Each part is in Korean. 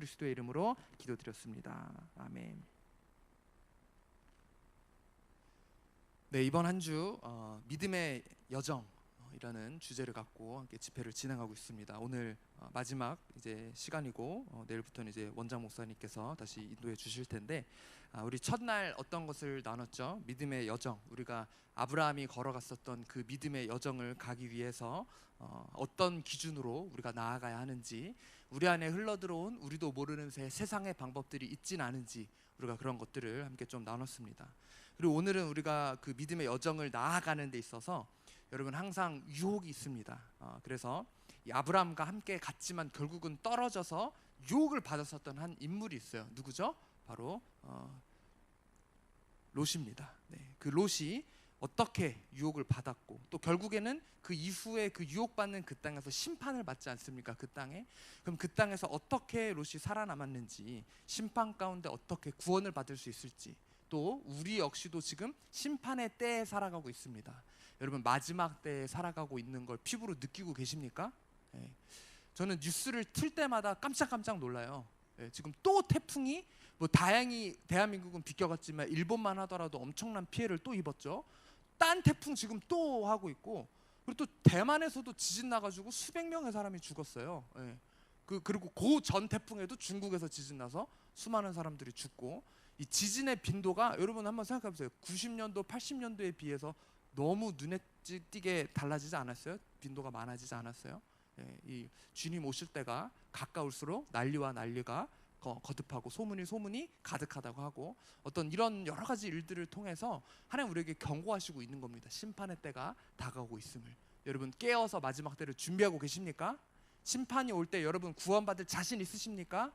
그리스도의 이름으로 기도드렸습니다. 아멘. 네, 이번 한 주 믿음의 여정이라는 주제를 갖고 함께 집회를 진행하고 있습니다. 오늘 마지막 이제 시간이고 내일부터는 이제 원장 목사님께서 다시 인도해 주실 텐데, 우리 첫날 어떤 것을 나눴죠? 믿음의 여정. 우리가 아브라함이 걸어갔었던 그 믿음의 여정을 가기 위해서 어떤 기준으로 우리가 나아가야 하는지, 우리 안에 흘러들어온 우리도 모르는 세상의 방법들이 있진 않은지, 우리가 그런 것들을 함께 좀 나눴습니다. 그리고 오늘은 우리가 그 믿음의 여정을 나아가는 데 있어서 여러분 항상 유혹이 있습니다. 그래서 이 아브라함과 함께 갔지만 결국은 떨어져서 유혹을 받았었던 한 인물이 있어요. 누구죠? 바로 롯입니다. 네, 그 롯이 어떻게 유혹을 받았고, 또 결국에는 그 이후에 그 유혹받는 그 땅에서 심판을 받지 않습니까? 그 땅에. 그럼 그 땅에서 어떻게 롯이 살아남았는지, 심판 가운데 어떻게 구원을 받을 수 있을지, 또 우리 역시도 지금 심판의 때에 살아가고 있습니다. 여러분, 마지막 때에 살아가고 있는 걸 피부로 느끼고 계십니까? 네. 저는 뉴스를 틀 때마다 깜짝깜짝 놀라요. 네, 지금 또 태풍이 다행히 대한민국은 비껴갔지만 일본만 하더라도 엄청난 피해를 또 입었죠. 딴 태풍 지금 또 하고 있고, 그리고 또 대만에서도 지진 나가지고 수백 명의 사람이 죽었어요. 네. 그리고 그 전 태풍에도 중국에서 지진 나서 수많은 사람들이 죽고, 이 지진의 빈도가 여러분 한번 생각해 보세요. 90년도, 80년도에 비해서 너무 눈에 띄게 달라지지 않았어요? 빈도가 많아지지 않았어요? 예, 이 주님 오실 때가 가까울수록 난리와 난리가 거듭하고 소문이 가득하다고 하고, 어떤 이런 여러 가지 일들을 통해서 하나님 우리에게 경고하시고 있는 겁니다. 심판의 때가 다가오고 있음을. 여러분, 깨어서 마지막 때를 준비하고 계십니까? 심판이 올 때 여러분 구원받을 자신 있으십니까?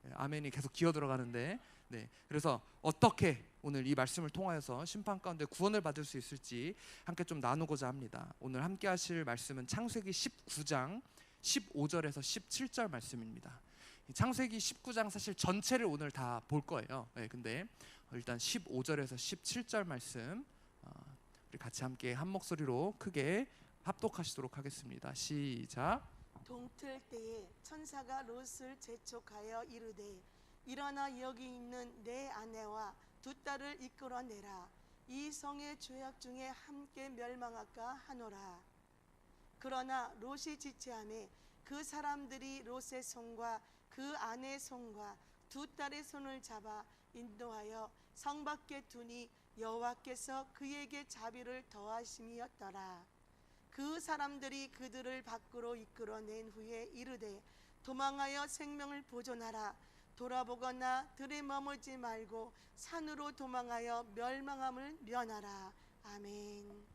예, 아멘이 계속 기어 들어가는데, 네, 그래서 어떻게 오늘 이 말씀을 통하여서 심판 가운데 구원을 받을 수 있을지 함께 좀 나누고자 합니다. 오늘 함께 하실 말씀은 창세기 19장 15절에서 17절 말씀입니다. 창세기 19장 사실 전체를 오늘 다 볼 거예요. 네, 근데 일단 15절에서 17절 말씀 우리 같이 함께 한 목소리로 크게 합독하시도록 하겠습니다. 시작. 동틀 때에 천사가 롯을 재촉하여 이르되, 일어나 여기 있는 내 아내와 두 딸을 이끌어내라. 이 성의 죄악 중에 함께 멸망할까 하노라. 그러나 롯이 지체하매 그 사람들이 롯의 손과 그 아내의 손과 두 딸의 손을 잡아 인도하여 성 밖에 두니 여호와께서 그에게 자비를 더하심이었더라. 그 사람들이 그들을 밖으로 이끌어낸 후에 이르되, 도망하여 생명을 보존하라. 돌아보거나 들에 머물지 말고 산으로 도망하여 멸망함을 면하라. 아멘.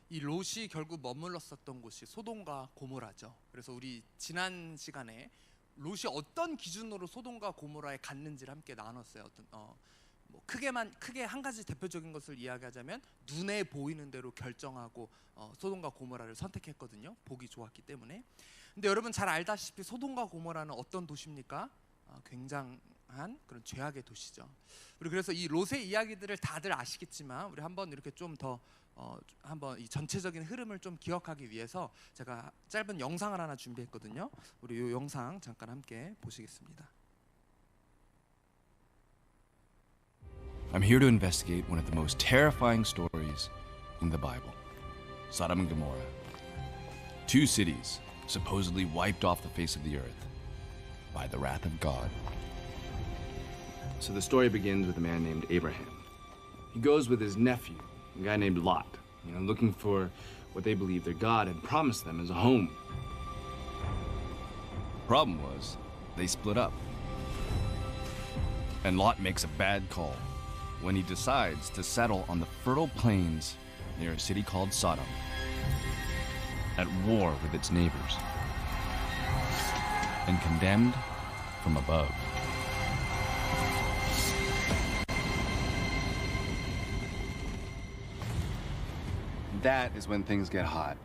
이 롯이 결국 머물렀었던 곳이 소돔과 고모라죠. 그래서 우리 지난 시간에 롯이 어떤 기준으로 소돔과 고모라에 갔는지를 함께 나눴어요. 크게 한 가지 대표적인 것을 이야기하자면 눈에 보이는 대로 결정하고 소돔과 고모라를 선택했거든요. 보기 좋았기 때문에. 근데 여러분 잘 알다시피 소돔과 고모라는 어떤 도시입니까? 굉장한 그런 죄악의 도시죠. 우리 그래서 이 롯의 이야기들을 다들 아시겠지만 우리 한번 이렇게 좀 더 한번 이 전체적인 흐름을 좀 기억하기 위해서 제가 짧은 영상을 하나 준비했거든요. 우리 이 영상 잠깐 함께 보시겠습니다. I'm here to investigate one of the most terrifying stories in the Bible, Sodom and Gomorrah. Two cities supposedly wiped off the face of the earth by the wrath of God. So the story begins with a man named Abraham. He goes with his nephew, a guy named Lot, looking for what they believe their God had promised them as a home. The problem was, they split up. And Lot makes a bad call when he decides to settle on the fertile plains near a city called Sodom, at war with its neighbors, and condemned from above. That is when things get hot.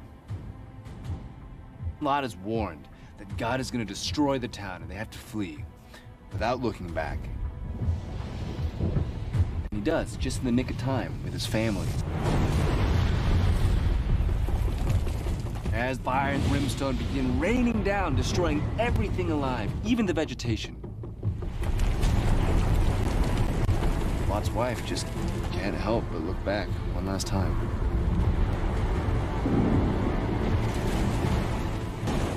Lot is warned that God is going to destroy the town and they have to flee without looking back. And he does, just in the nick of time with his family. as fire and brimstone begin raining down, destroying everything alive, even the vegetation. Lot's wife just can't help but look back one last time.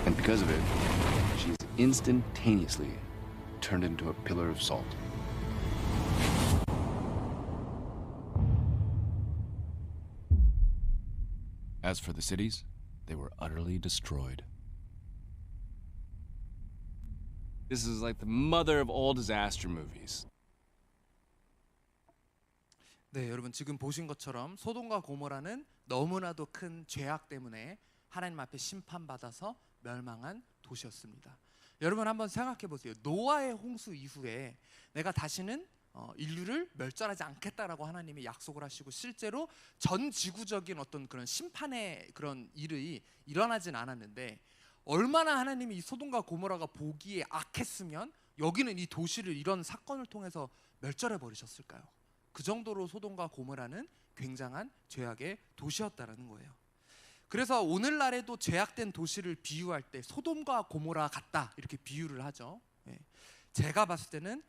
And because of it, she's instantaneously turned into a pillar of salt. As for the cities, they were utterly destroyed. This is like the mother of all disaster movies. 네, 여러분 지금 보신 것처럼 소돔과 고모라는 너무나도 큰 죄악 때문에 하나님 앞에 심판받아서 멸망한 도시였습니다. 여러분 한번 생각해 보세요. 노아의 홍수 이후에 내가 다시는 인류를 멸절하지 않겠다라고 하나님이 약속을 하시고 실제로 전 지구적인 어떤 그런 심판의 그런 일이 일어나진 않았는데 얼마나 하나님이 이 소돔과 고모라가 보기에 악했으면 여기는 이 도시를 이런 사건을 통해서 멸절해 버리셨을까요? 그 정도로 소돔과 고모라는 굉장한 죄악의 도시였다라는 거예요. 그래서 오늘날에도 죄악된 도시를 비유할 때 소돔과 고모라 같다 이렇게 비유를 하죠. 제가 봤을 때는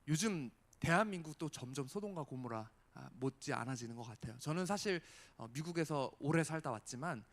요즘 대한민국도 점점 소돔과 고모라 못지 않아지는 것 같아요. 저는 사실 미국에서 오래 살다 왔지만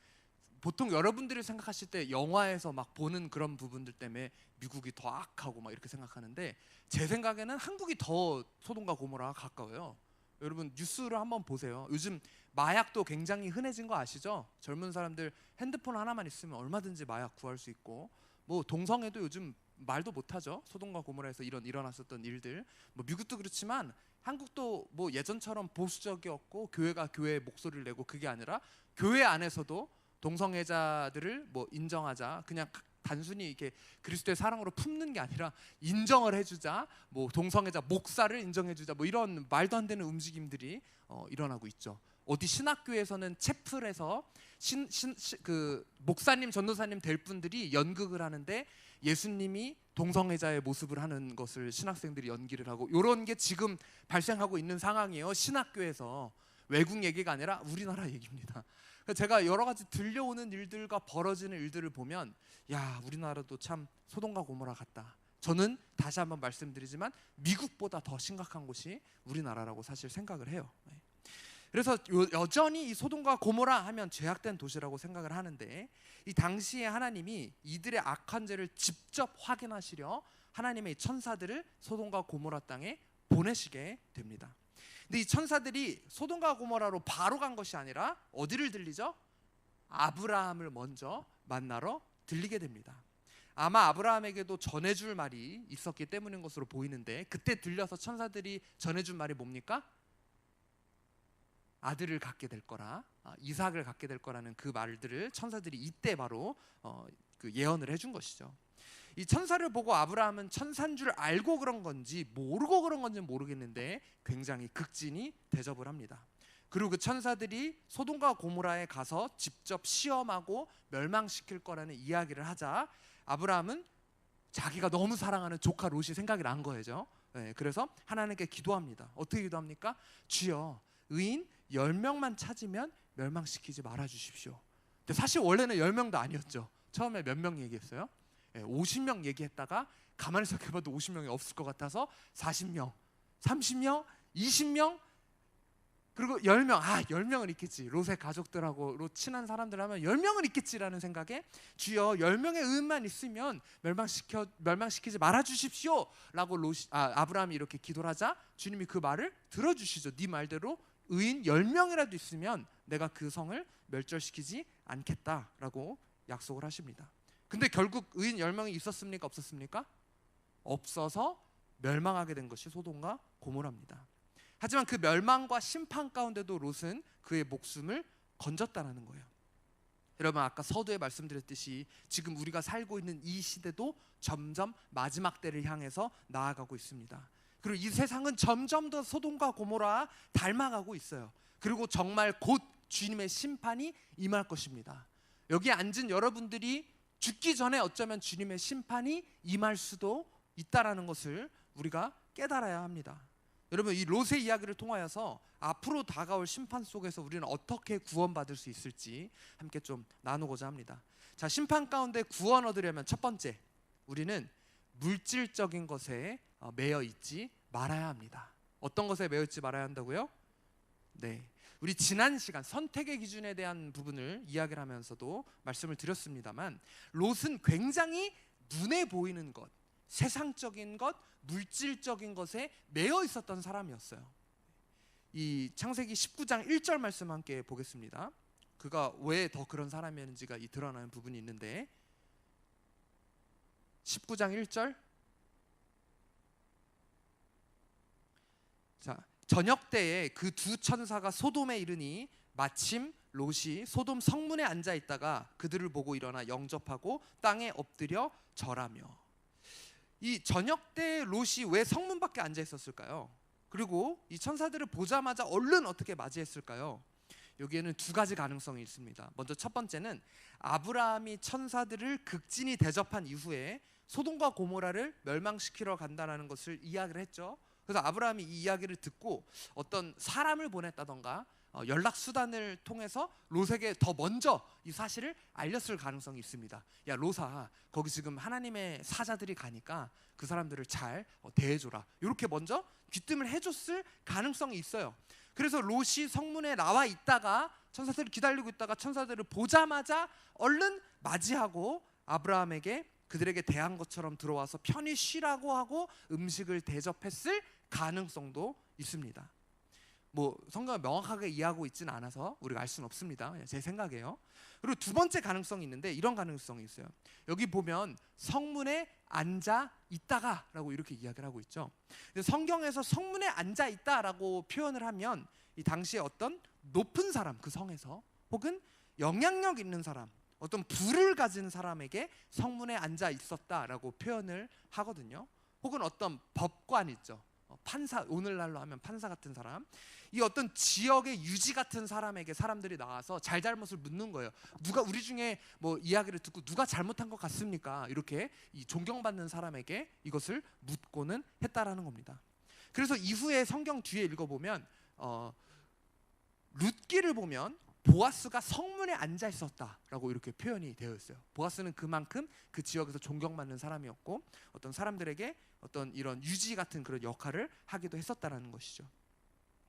보통 여러분들이 생각하실 때 영화에서 막 보는 그런 부분들 때문에 미국이 더 악하고 막 이렇게 생각하는데 제 생각에는 한국이 더 소돔과 고모라가 가까워요. 여러분 뉴스를 한번 보세요. 요즘 마약도 굉장히 흔해진 거 아시죠? 젊은 사람들 핸드폰 하나만 있으면 얼마든지 마약 구할 수 있고 뭐 동성애도 요즘 말도 못하죠. 소돔과 고모라에서 일어났었던 일들. 뭐 미국도 그렇지만 한국도 뭐 예전처럼 보수적이었고 교회가 교회의 목소리를 내고 그게 아니라 교회 안에서도 동성애자들을 뭐 인정하자 그냥 단순히 이렇게 그리스도의 사랑으로 품는 게 아니라 인정을 해주자 뭐 동성애자 목사를 인정해주자 뭐 이런 말도 안 되는 움직임들이 일어나고 있죠. 어디 신학교에서는 채플에서 그 목사님 전도사님 될 분들이 연극을 하는데 예수님이 동성애자의 모습을 하는 것을 신학생들이 연기를 하고 이런 게 지금 발생하고 있는 상황이에요. 신학교에서 외국 얘기가 아니라 우리나라 얘기입니다. 제가 여러 가지 들려오는 일들과 벌어지는 일들을 보면 야 우리나라도 참 소돔과 고모라 같다. 저는 다시 한번 말씀드리지만 미국보다 더 심각한 곳이 우리나라라고 사실 생각을 해요. 그래서 여전히 이 소돔과 고모라 하면 죄악된 도시라고 생각을 하는데 이 당시에 하나님이 이들의 악한 죄를 직접 확인하시려 하나님의 천사들을 소돔과 고모라 땅에 보내시게 됩니다. 근데 이 천사들이 소돔과 고모라로 바로 간 것이 아니라 어디를 들리죠? 아브라함을 먼저 만나러 들리게 됩니다. 아마 아브라함에게도 전해줄 말이 있었기 때문인 것으로 보이는데 그때 들려서 천사들이 전해준 말이 뭡니까? 아들을 갖게 될 거라, 이삭을 갖게 될 거라는 그 말들을 천사들이 이때 바로 그 예언을 해준 것이죠. 이 천사를 보고 아브라함은 천사인 줄 알고 그런 건지 모르고 그런 건지는 모르겠는데 굉장히 극진히 대접을 합니다. 그리고 그 천사들이 소돔과 고모라에 가서 직접 시험하고 멸망시킬 거라는 이야기를 하자 아브라함은 자기가 너무 사랑하는 조카 롯이 생각이 난 거죠. 그래서 하나님께 기도합니다. 어떻게 기도합니까? 주여 의인 10명만 찾으면 멸망시키지 말아 주십시오. 근데 사실 원래는 10명도 아니었죠. 처음에 몇 명 얘기했어요? 50명 얘기했다가 가만히 생각해봐도 50명이 없을 것 같아서 40명, 30명, 20명 그리고 10명. 10명은 있겠지. 롯의 가족들하고 롯 친한 사람들 하면 10명은 있겠지라는 생각에 주여 10명의 의인만 있으면 멸망시키지 말아 주십시오 라고 아브라함이 이렇게 기도를 하자 주님이 그 말을 들어주시죠. 네 말대로 의인 10명이라도 있으면 내가 그 성을 멸절시키지 않겠다라고 약속을 하십니다. 근데 결국 의인 10명이 있었습니까? 없었습니까? 없어서 멸망하게 된 것이 소돔과 고모라입니다. 하지만 그 멸망과 심판 가운데도 롯은 그의 목숨을 건졌다는 거예요. 여러분 아까 서두에 말씀드렸듯이 지금 우리가 살고 있는 이 시대도 점점 마지막 때를 향해서 나아가고 있습니다. 그리고 이 세상은 점점 더 소돔과 고모라 닮아가고 있어요. 그리고 정말 곧 주님의 심판이 임할 것입니다. 여기 앉은 여러분들이 죽기 전에 어쩌면 주님의 심판이 임할 수도 있다라는 것을 우리가 깨달아야 합니다. 여러분, 이 롯의 이야기를 통하여서 앞으로 다가올 심판 속에서 우리는 어떻게 구원받을 수 있을지 함께 좀 나누고자 합니다. 자, 심판 가운데 구원 얻으려면 첫 번째, 우리는 물질적인 것에 매여 있지 말아야 합니다. 어떤 것에 매여 있지 말아야 한다고요? 네, 우리 지난 시간 선택의 기준에 대한 부분을 이야기를 하면서도 말씀을 드렸습니다만, 롯은 굉장히 눈에 보이는 것, 세상적인 것, 물질적인 것에 매여 있었던 사람이었어요. 이 창세기 19장 1절 말씀 함께 보겠습니다. 그가 왜 더 그런 사람이었는지가 드러나는 부분이 있는데, 19장 1절. 자, 저녁 때에 그 두 천사가 소돔에 이르니 마침 롯이 소돔 성문에 앉아 있다가 그들을 보고 일어나 영접하고 땅에 엎드려 절하며. 이 저녁 때 롯이 왜 성문 밖에 앉아 있었을까요? 그리고 이 천사들을 보자마자 얼른 어떻게 맞이했을까요? 여기에는 두 가지 가능성이 있습니다. 먼저 첫 번째는 아브라함이 천사들을 극진히 대접한 이후에 소돔과 고모라를 멸망시키러 간다는 것을 이야기를 했죠. 그래서 아브라함이 이 이야기를 듣고 어떤 사람을 보냈다던가 연락 수단을 통해서 롯에게 더 먼저 이 사실을 알렸을 가능성이 있습니다. 야, 롯아, 거기 지금 하나님의 사자들이 가니까 그 사람들을 잘 대해줘라. 이렇게 먼저 귀뜸을 해줬을 가능성이 있어요. 그래서 롯이 성문에 나와 있다가 천사들을 기다리고 있다가 천사들을 보자마자 얼른 맞이하고 아브라함에게 그들에게 대한 것처럼 들어와서 편히 쉬라고 하고 음식을 대접했을 가능성도 있습니다. 뭐 성경을 명확하게 이해하고 있지는 않아서 우리가 알 수는 없습니다. 제 생각이에요. 그리고 두 번째 가능성이 있는데 이런 가능성이 있어요. 여기 보면 성문에 앉아 있다가라고 이렇게 이야기를 하고 있죠. 근데 성경에서 성문에 앉아 있다라고 표현을 하면 이 당시에 어떤 높은 사람, 그 성에서, 혹은 영향력 있는 사람, 어떤 부를 가진 사람에게 성문에 앉아 있었다라고 표현을 하거든요. 혹은 어떤 법관 있죠. 판사, 오늘날로 하면 판사 같은 사람, 이 어떤 지역의 유지 같은 사람에게 사람들이 나와서 잘잘못을 묻는 거예요. 누가 우리 중에 뭐 이야기를 듣고 누가 잘못한 것 같습니까? 이렇게 이 존경받는 사람에게 이것을 묻고는 했다라는 겁니다. 그래서 이후에 성경 뒤에 읽어보면 룻기를 보면 보아스가 성문에 앉아 있었다라고 이렇게 표현이 되어 있어요. 보아스는 그만큼 그 지역에서 존경받는 사람이었고 어떤 사람들에게 어떤 이런 유지 같은 그런 역할을 하기도 했었다라는 것이죠.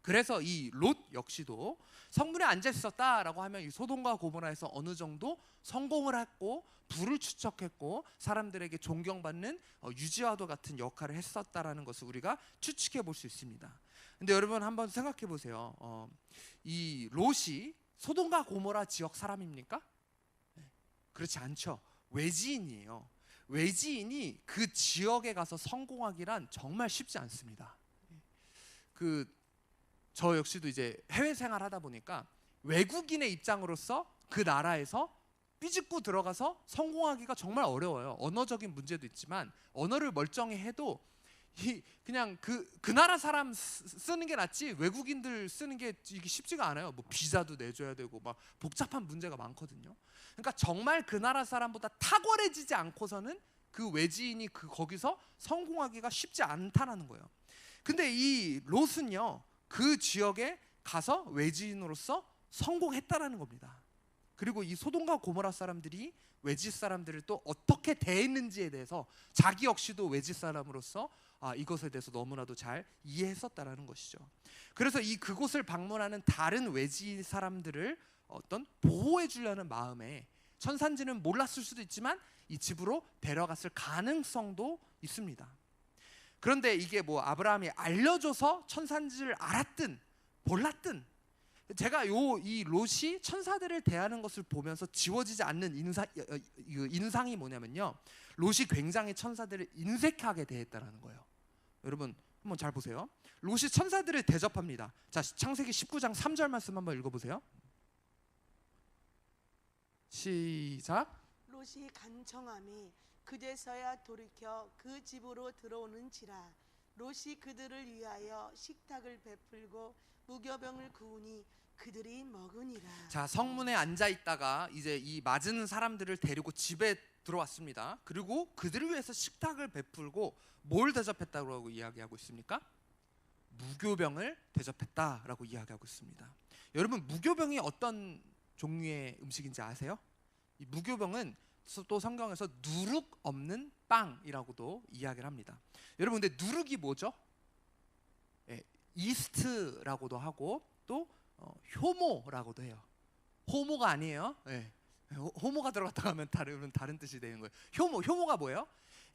그래서 이 롯 역시도 성문에 앉아 있었다라고 하면 이 소돔과 고모라에서 어느 정도 성공을 했고 부를 축적했고 사람들에게 존경받는 유지와도 같은 역할을 했었다라는 것을 우리가 추측해 볼 수 있습니다. 근데 여러분 한번 생각해 보세요. 이 롯이 소돔과 고모라 지역 사람입니까? 그렇지 않죠. 외지인이에요. 외지인이 그 지역에 가서 성공하기란 정말 쉽지 않습니다. 저 역시도 이제 해외 생활하다 보니까 외국인의 입장으로서 그 나라에서 삐집고 들어가서 성공하기가 정말 어려워요. 언어적인 문제도 있지만 언어를 멀쩡히 해도 그냥 그 나라 사람 쓰는 게 낫지 외국인들 쓰는 게 이게 쉽지가 않아요. 뭐 비자도 내줘야 되고 막 복잡한 문제가 많거든요. 그러니까 정말 그 나라 사람보다 탁월해지지 않고서는 그 외지인이 거기서 성공하기가 쉽지 않다라는 거예요. 근데 이 롯은요, 그 지역에 가서 외지인으로서 성공했다라는 겁니다. 그리고 이 소돔과 고모라 사람들이 외지 사람들을 또 어떻게 대했는지에 대해서 자기 역시도 외지 사람으로서 이것에 대해서 너무나도 잘 이해했었다라는 것이죠. 그래서 그곳을 방문하는 다른 외지 사람들을 어떤 보호해 주려는 마음에 천산지는 몰랐을 수도 있지만 이 집으로 데려갔을 가능성도 있습니다. 그런데 이게 뭐 아브라함이 알려줘서 천산지를 알았든 몰랐든 제가 이 롯이 천사들을 대하는 것을 보면서 지워지지 않는 인상이 뭐냐면요, 롯이 굉장히 천사들을 인색하게 대했다라는 거예요. 여러분 한번 잘 보세요. 롯이 천사들을 대접합니다. 자, 창세기 19장 3절 말씀 한번 읽어보세요. 시작. 롯이 간청함이 그제서야 돌이켜 그 집으로 들어오는지라. 롯이 그들을 위하여 식탁을 베풀고 무교병을 구우니 그들이 먹으니라. 자, 성문에 앉아 있다가 이제 이 맞은 사람들을 데리고 집에 들어왔습니다. 그리고 그들을 위해서 식탁을 베풀고 뭘 대접했다고 이야기하고 있습니까? 무교병을 대접했다라고 이야기하고 있습니다. 여러분, 무교병이 어떤 종류의 음식인지 아세요? 이 무교병은 또 성경에서 누룩 없는 빵이라고도 이야기를 합니다. 여러분, 근데 누룩이 뭐죠? 이스트라고도 하고 또 효모라고도 해요. 호모가 아니에요. 호모가 들어갔다 하면 다른 뜻이 되는 거예요. 효모가 뭐예요?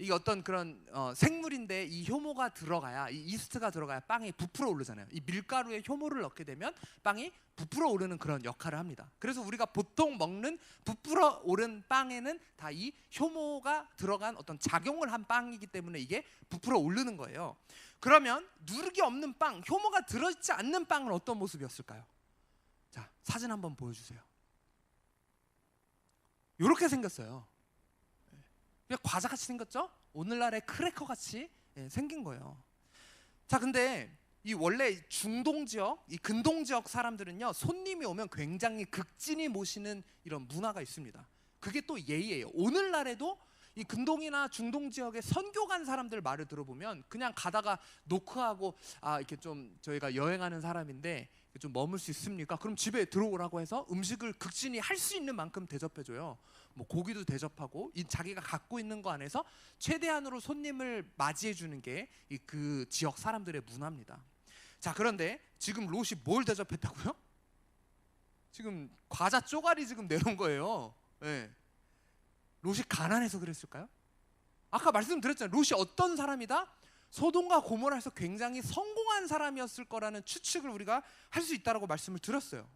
이게 어떤 그런 생물인데 이 효모가 들어가야, 이 이스트가 들어가야 빵이 부풀어 오르잖아요. 이 밀가루에 효모를 넣게 되면 빵이 부풀어 오르는 그런 역할을 합니다. 그래서 우리가 보통 먹는 부풀어 오른 빵에는 다 이 효모가 들어간 어떤 작용을 한 빵이기 때문에 이게 부풀어 오르는 거예요. 그러면 누룩이 없는 빵, 효모가 들어있지 않는 빵은 어떤 모습이었을까요? 자, 사진 한번 보여주세요. 이렇게 생겼어요. 그냥 과자같이 생겼죠? 오늘날의 크래커같이 생긴 거예요. 자, 근데 이 원래 중동 지역, 이 근동 지역 사람들은요, 손님이 오면 굉장히 극진히 모시는 이런 문화가 있습니다. 그게 또 예의예요. 오늘날에도 이 근동이나 중동 지역에 선교 간 사람들 말을 들어보면 그냥 가다가 노크하고, 이렇게 좀 저희가 여행하는 사람인데 좀 머물 수 있습니까? 그럼 집에 들어오라고 해서 음식을 극진히 할 수 있는 만큼 대접해줘요. 뭐 고기도 대접하고, 이 자기가 갖고 있는 거 안에서 최대한으로 손님을 맞이해 주는 게 그 지역 사람들의 문화입니다. 자, 그런데 지금 롯이 뭘 대접했다고요? 지금 과자 쪼가리 지금 내놓은 거예요. 롯이 가난해서 그랬을까요? 아까 말씀드렸잖아요. 롯이 어떤 사람이다? 소돔과 고모라에서 굉장히 성공한 사람이었을 거라는 추측을 우리가 할 수 있다라고 말씀을 드렸어요.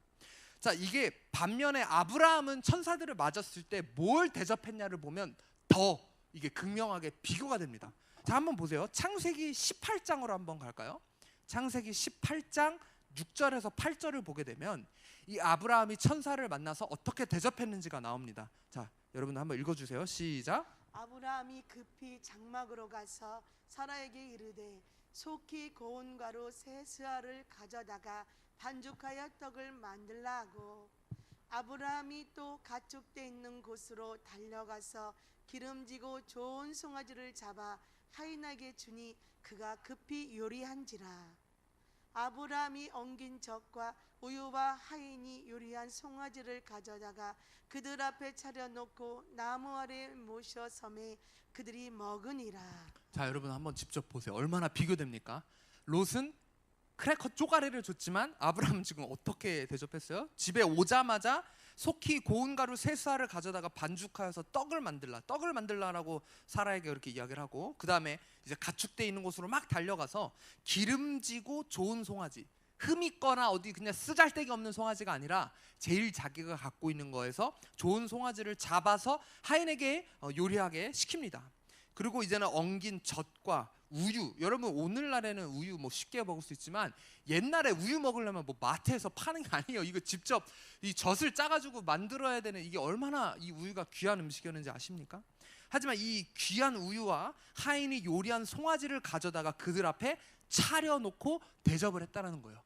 자, 이게 반면에 아브라함은 천사들을 맞았을 때 뭘 대접했냐를 보면 더 이게 극명하게 비교가 됩니다. 자, 한번 보세요. 창세기 18장으로 한번 갈까요? 창세기 18장 6절에서 8절을 보게 되면 이 아브라함이 천사를 만나서 어떻게 대접했는지가 나옵니다. 자, 여러분 한번 읽어주세요. 시작. 아브라함이 급히 장막으로 가서 사라에게 이르되 속히 고운 가루 세 스아를 가져다가 반죽하여 떡을 만들라 하고, 아브라함이 또 가축대 있는 곳으로 달려가서 기름지고 좋은 송아지를 잡아 하인에게 주니 그가 급히 요리한지라. 아브라함이 엉긴 젖과 우유와 하인이 요리한 송아지를 가져다가 그들 앞에 차려놓고 나무 아래 모셔 섬에 그들이 먹으니라. 자, 여러분 한번 직접 보세요. 얼마나 비교됩니까? 롯은 크래커 쪼가리를 줬지만 아브라함은 지금 어떻게 대접했어요? 집에 오자마자 속히 고운 가루 세 스아를 가져다가 반죽하여서 떡을 만들라라고 사라에게 그렇게 이야기를 하고, 그 다음에 이제 가축대 있는 곳으로 막 달려가서 기름지고 좋은 송아지, 흠 있거나 어디 그냥 쓰잘데기 없는 송아지가 아니라 제일 자기가 갖고 있는 거에서 좋은 송아지를 잡아서 하인에게 요리하게 시킵니다. 그리고 이제는 엉긴 젖과 우유, 여러분 오늘날에는 우유 뭐 쉽게 먹을 수 있지만 옛날에 우유 먹으려면 뭐 마트에서 파는 게 아니에요. 이거 직접 이 젖을 짜가지고 만들어야 되는, 이게 얼마나 이 우유가 귀한 음식이었는지 아십니까? 하지만 이 귀한 우유와 하인이 요리한 송아지를 가져다가 그들 앞에 차려놓고 대접을 했다라는 거예요.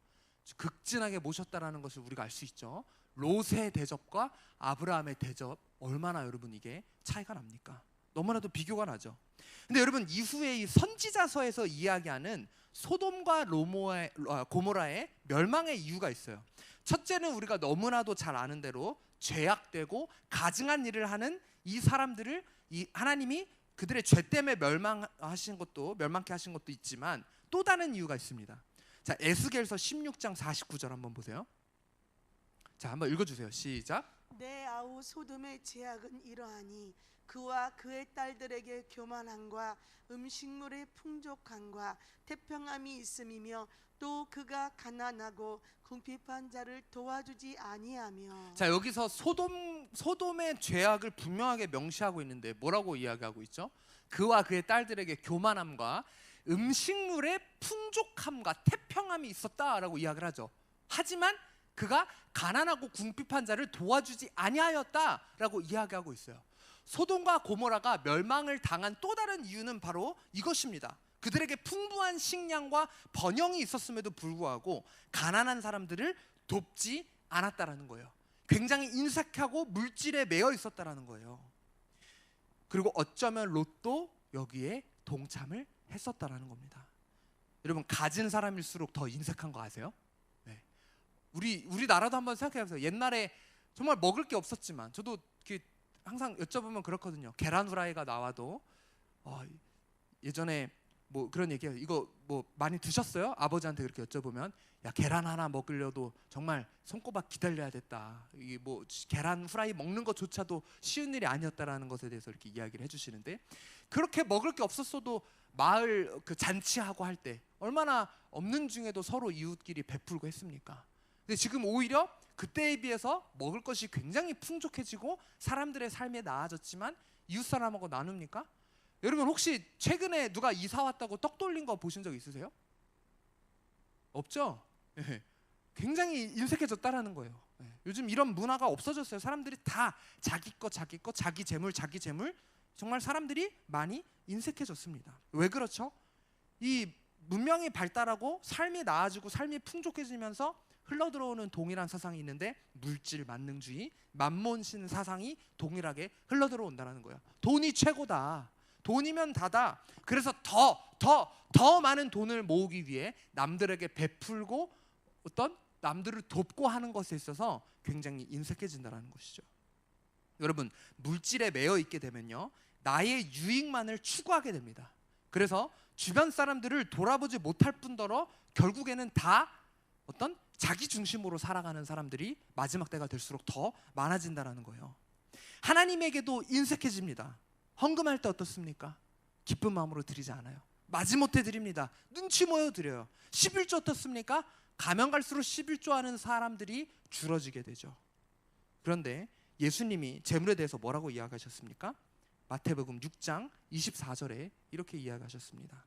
극진하게 모셨다라는 것을 우리가 알 수 있죠. 롯의 대접과 아브라함의 대접, 얼마나 여러분 이게 차이가 납니까? 너무나도 비교가 나죠. 근데 여러분, 이후에 이 선지자서에서 이야기하는 소돔과 고모라의 멸망의 이유가 있어요. 첫째는 우리가 너무나도 잘 아는 대로 죄악되고 가증한 일을 하는 이 사람들을 이 하나님이 그들의 죄 때문에 멸망케 하신 것도 있지만 또 다른 이유가 있습니다. 자, 에스겔서 16장 49절 한번 보세요. 자, 한번 읽어주세요. 시작. 내 아우 소돔의 죄악은 이러하니 그와 그의 딸들에게 교만함과 음식물의 풍족함과 태평함이 있음이며 또 그가 가난하고 궁핍한 자를 도와주지 아니하며. 자, 여기서 소돔의 죄악을 분명하게 명시하고 있는데 뭐라고 이야기하고 있죠? 그와 그의 딸들에게 교만함과 음식물의 풍족함과 태평함이 있었다라고 이야기를 하죠. 하지만 그가 가난하고 궁핍한 자를 도와주지 아니하였다라고 이야기하고 있어요. 소돔과 고모라가 멸망을 당한 또 다른 이유는 바로 이것입니다. 그들에게 풍부한 식량과 번영이 있었음에도 불구하고 가난한 사람들을 돕지 않았다라는 거예요. 굉장히 인색하고 물질에 매여 있었다라는 거예요. 그리고 어쩌면 롯도 여기에 동참을 했었다라는 겁니다. 여러분 가진 사람일수록 더 인색한 거 아세요? 네. 우리나라도 한번 생각해보세요. 옛날에 정말 먹을 게 없었지만 저도 항상 여쭤보면 그렇거든요. 계란 후라이가 나와도 예전에 뭐 그런 얘기예요. 이거 뭐 많이 드셨어요? 아버지한테 그렇게 여쭤보면 야 계란 하나 먹으려도 정말 손꼽아 기다려야 됐다. 이게 뭐 계란 후라이 먹는 것조차도 쉬운 일이 아니었다라는 것에 대해서 이렇게 이야기를 해주시는데 그렇게 먹을 게 없었어도 마을 그 잔치하고 할 때 얼마나 없는 중에도 서로 이웃끼리 베풀고 했습니까? 근데 지금 오히려 그때에 비해서 먹을 것이 굉장히 풍족해지고 사람들의 삶이 나아졌지만 이웃 사람하고 나눕니까? 여러분 혹시 최근에 누가 이사 왔다고 떡 돌린 거 보신 적 있으세요? 없죠? 네. 굉장히 인색해졌다라는 거예요. 네. 요즘 이런 문화가 없어졌어요. 사람들이 다 자기 것, 자기 재물 정말 사람들이 많이 인색해졌습니다. 왜 그렇죠? 이 문명이 발달하고 삶이 나아지고 삶이 풍족해지면서 흘러들어오는 동일한 사상이 있는데 물질 만능주의, 만몬신 사상이 동일하게 흘러들어온다는 거예요. 돈이 최고다. 돈이면 다다. 그래서 더 많은 돈을 모으기 위해 남들에게 베풀고 어떤 남들을 돕고 하는 것에 있어서 굉장히 인색해진다는 것이죠. 여러분 물질에 매여 있게 되면요 나의 유익만을 추구하게 됩니다. 그래서 주변 사람들을 돌아보지 못할 뿐더러 결국에는 다 어떤 자기 중심으로 살아가는 사람들이 마지막 때가 될수록 더 많아진다는 거예요. 하나님에게도 인색해집니다. 헌금할 때 어떻습니까? 기쁜 마음으로 드리지 않아요. 마지못해 드립니다. 눈치 보여 드려요. 11조 어떻습니까? 가면 갈수록 11조 하는 사람들이 줄어지게 되죠. 그런데 예수님이 재물에 대해서 뭐라고 이야기하셨습니까? 마태복음 6장 24절에 이렇게 이야기하셨습니다.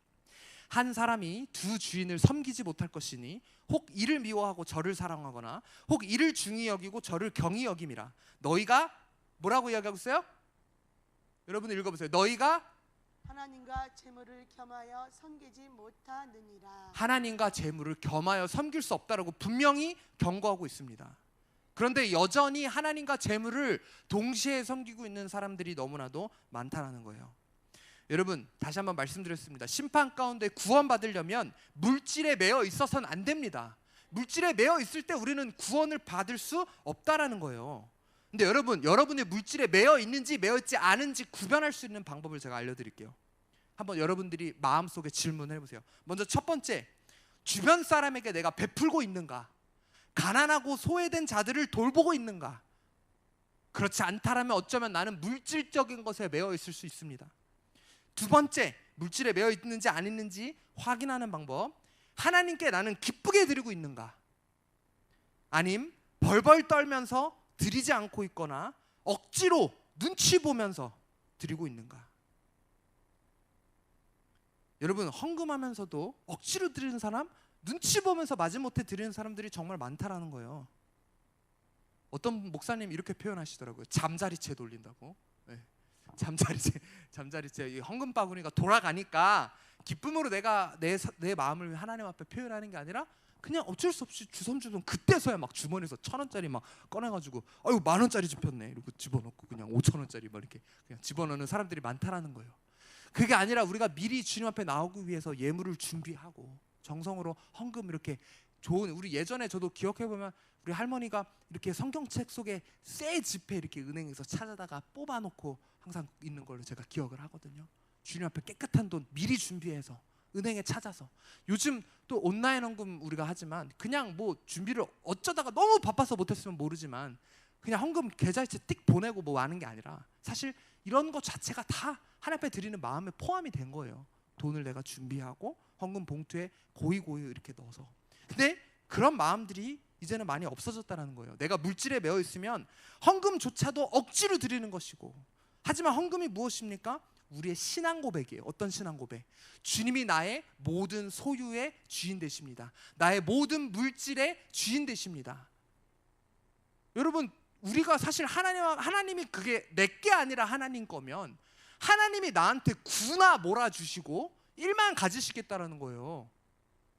한 사람이 두 주인을 섬기지 못할 것이니 혹 이를 미워하고 저를 사랑하거나 혹 이를 중히 여기고 저를 경히 여김이라. 너희가 뭐라고 이야기하고 있어요? 여러분 읽어보세요. 너희가 하나님과 재물을 겸하여 섬기지 못하느니라. 하나님과 재물을 겸하여 섬길 수 없다라고 분명히 경고하고 있습니다. 그런데 여전히 하나님과 재물을 동시에 섬기고 있는 사람들이 너무나도 많다는 거예요. 여러분 다시 한번 말씀드렸습니다. 심판 가운데 구원받으려면 물질에 매여 있어서는 안 됩니다. 물질에 매여 있을 때 우리는 구원을 받을 수 없다라는 거예요. 근데 여러분의 물질에 매여 있는지 매여 있지 않은지 구별할 수 있는 방법을 제가 알려드릴게요. 한번 여러분들이 마음속에 질문을 해보세요. 먼저 첫 번째, 주변 사람에게 내가 베풀고 있는가? 가난하고 소외된 자들을 돌보고 있는가? 그렇지 않다라면 어쩌면 나는 물질적인 것에 매여 있을 수 있습니다. 두 번째, 물질에 매여 있는지 안 있는지 확인하는 방법. 하나님께 나는 기쁘게 드리고 있는가? 아님 벌벌 떨면서 드리지 않고 있거나 억지로 눈치 보면서 드리고 있는가? 여러분 헌금하면서도 억지로 드리는 사람, 눈치 보면서 마지못해 드리는 사람들이 정말 많다라는 거예요. 어떤 목사님 이렇게 표현하시더라고요. 잠자리채 돌린다고. 네. 잠자리채 이 헌금 바구니가 돌아가니까 기쁨으로 내가 내 마음을 하나님 앞에 표현하는 게 아니라 그냥 어쩔 수 없이 주섬주섬 그때서야 막 주머니에서 1,000원짜리 막 꺼내가지고 아유 10,000원짜리 집혔네 이러고 집어넣고 그냥 5,000원짜리 막 이렇게 그냥 집어넣는 사람들이 많다라는 거예요. 그게 아니라 우리가 미리 주님 앞에 나오기 위해서 예물을 준비하고 정성으로 헌금 이렇게 좋은 우리 예전에 저도 기억해 보면 우리 할머니가 이렇게 성경책 속에 새 지폐 이렇게 은행에서 찾아다가 뽑아놓고 항상 있는 걸로 제가 기억을 하거든요. 주님 앞에 깨끗한 돈 미리 준비해서 은행에 찾아서. 요즘 또 온라인 헌금 우리가 하지만 그냥 뭐 준비를 어쩌다가 너무 바빠서 못했으면 모르지만 그냥 헌금 계좌이체 띡 보내고 뭐 하는 게 아니라 사실 이런 것 자체가 다 하나님 앞에 드리는 마음에 포함이 된 거예요. 돈을 내가 준비하고 헌금 봉투에 고이 이렇게 넣어서. 근데 그런 마음들이 이제는 많이 없어졌다는 거예요. 내가 물질에 매여 있으면 헌금조차도 억지로 드리는 것이고, 하지만 헌금이 무엇입니까? 우리의 신앙 고백이에요. 어떤 신앙 고백? 주님이 나의 모든 소유의 주인 되십니다. 나의 모든 물질의 주인 되십니다. 여러분 우리가 사실 하나님이 그게 내게 아니라 하나님 거면 하나님이 나한테 구나 몰아주시고 일만 가지시겠다라는 거예요.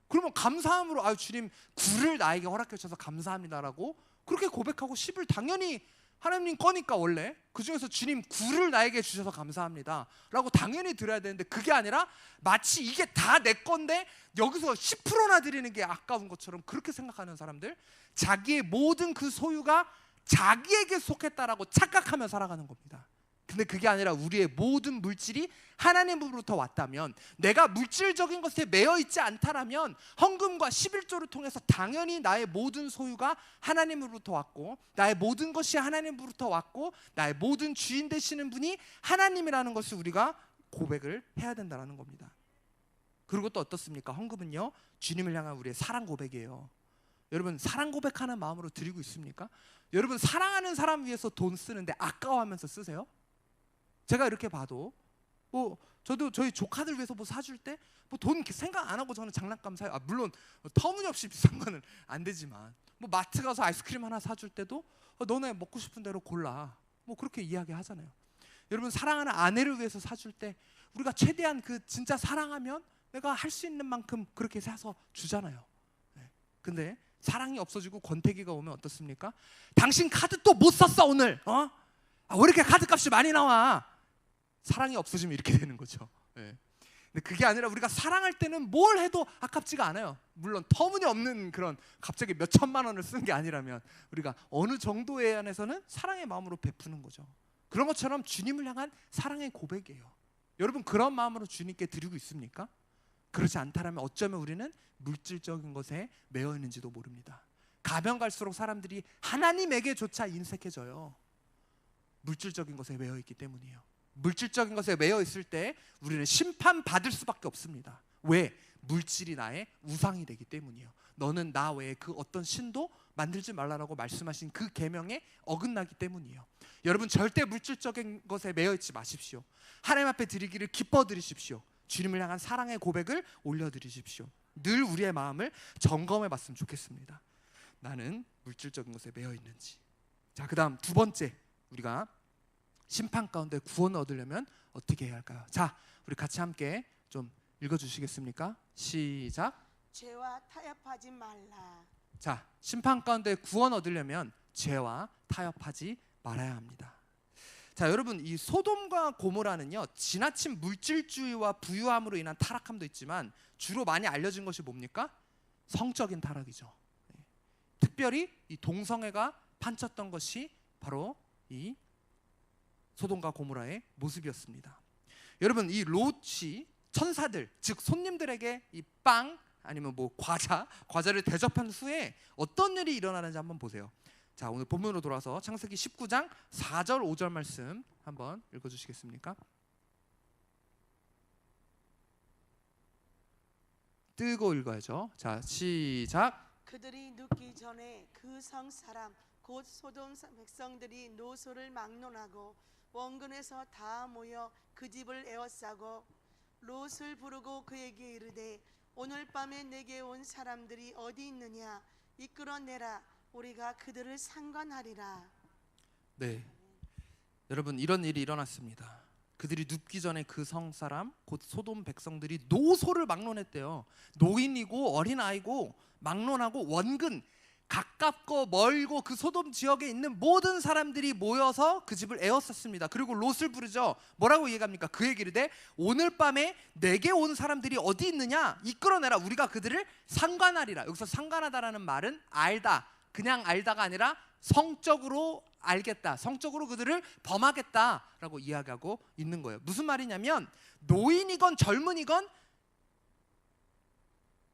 그러면 감사함으로 아유 주님 구를 나에게 허락해 주셔서 감사합니다라고 그렇게 고백하고 10을 당연히 하나님 거니까 원래 그 중에서 주님 굴을 나에게 주셔서 감사합니다 라고 당연히 드려야 되는데, 그게 아니라 마치 이게 다 내 건데 여기서 10%나 드리는 게 아까운 것처럼 그렇게 생각하는 사람들, 자기의 모든 그 소유가 자기에게 속했다라고 착각하며 살아가는 겁니다. 근데 그게 아니라 우리의 모든 물질이 하나님으로부터 왔다면, 내가 물질적인 것에 매여 있지 않다라면 헌금과 11조를 통해서 당연히 나의 모든 소유가 하나님으로부터 왔고, 나의 모든 것이 하나님으로부터 왔고, 나의 모든 주인 되시는 분이 하나님이라는 것을 우리가 고백을 해야 된다는 겁니다. 그리고 또 어떻습니까? 헌금은요, 주님을 향한 우리의 사랑 고백이에요. 여러분, 사랑 고백하는 마음으로 드리고 있습니까? 여러분, 사랑하는 사람 위해서 돈 쓰는데 아까워하면서 쓰세요? 제가 이렇게 봐도 저도 저희 조카들 위해서 뭐 사줄 때 뭐 돈 생각 안 하고 저는 장난감 사요. 물론 터무니없이 비싼 거는 안 되지만, 뭐 마트 가서 아이스크림 하나 사줄 때도 너네 먹고 싶은 대로 골라, 뭐 그렇게 이야기하잖아요. 여러분, 사랑하는 아내를 위해서 사줄 때 우리가 최대한 그 진짜 사랑하면 내가 할 수 있는 만큼 그렇게 사서 주잖아요. 근데 사랑이 없어지고 권태기가 오면 어떻습니까? 당신 카드 또 못 썼어 오늘. 왜 이렇게 카드값이 많이 나와? 사랑이 없어지면 이렇게 되는 거죠. 근데 그게 아니라 우리가 사랑할 때는 뭘 해도 아깝지가 않아요. 물론 터무니없는 그런 갑자기 몇 천만 원을 쓰는 게 아니라면 우리가 어느 정도에 한해서는 사랑의 마음으로 베푸는 거죠. 그런 것처럼 주님을 향한 사랑의 고백이에요. 여러분, 그런 마음으로 주님께 드리고 있습니까? 그렇지 않다라면 어쩌면 우리는 물질적인 것에 매여 있는지도 모릅니다. 가면 갈수록 사람들이 하나님에게조차 인색해져요. 물질적인 것에 매여 있기 때문이에요. 물질적인 것에 매여 있을 때 우리는 심판받을 수밖에 없습니다. 왜? 물질이 나의 우상이 되기 때문이에요. 너는 나 외에 그 어떤 신도 만들지 말라라고 말씀하신 그 계명에 어긋나기 때문이에요. 여러분, 절대 물질적인 것에 매여 있지 마십시오. 하나님 앞에 드리기를 기뻐 드리십시오. 주님을 향한 사랑의 고백을 올려드리십시오. 늘 우리의 마음을 점검해 봤으면 좋겠습니다. 나는 물질적인 것에 매여 있는지. 자, 그 다음 두 번째, 우리가 심판 가운데 구원을 얻으려면 어떻게 해야 할까요? 자, 우리 같이 함께 좀 읽어주시겠습니까? 시작. 죄와 타협하지 말라. 자, 심판 가운데 구원 얻으려면 죄와 타협하지 말아야 합니다. 자, 여러분, 이 소돔과 고모라는요, 지나친 물질주의와 부유함으로 인한 타락함도 있지만 주로 많이 알려진 것이 뭡니까? 성적인 타락이죠. 특별히 이 동성애가 판쳤던 것이 바로 이 소돔과 고모라의 모습이었습니다. 여러분, 이 롯이 천사들, 즉 손님들에게 이 빵 아니면 뭐 과자를 대접한 후에 어떤 일이 일어나는지 한번 보세요. 자, 오늘 본문으로 돌아서 창세기 19장 4절 5절 말씀 한번 읽어주시겠습니까? 뜨고 읽어야죠. 자, 시작. 그들이 눕기 전에 그 성 사람 곧 소돔 백성들이 노소를 막론하고 원근에서 다 모여 그 집을 에워싸고 롯을 부르고 그에게 이르되 오늘 밤에 내게 온 사람들이 어디 있느냐 이끌어내라 우리가 그들을 상관하리라. 네, 여러분, 이런 일이 일어났습니다. 그들이 눕기 전에 그 성 사람 곧 소돔 백성들이 노소를 막론했대요. 노인이고 어린아이고 막론하고 원근, 가깝고 멀고 그 소돔 지역에 있는 모든 사람들이 모여서 그 집을 에워쌌습니다. 그리고 롯을 부르죠. 뭐라고 얘기합니까? 그에게 이르되 오늘 밤에 내게 온 사람들이 어디 있느냐 이끌어내라 우리가 그들을 상관하리라. 여기서 상관하다라는 말은 알다, 그냥 알다가 아니라 성적으로 알겠다, 성적으로 그들을 범하겠다라고 이야기하고 있는 거예요. 무슨 말이냐면 노인이건 젊은이건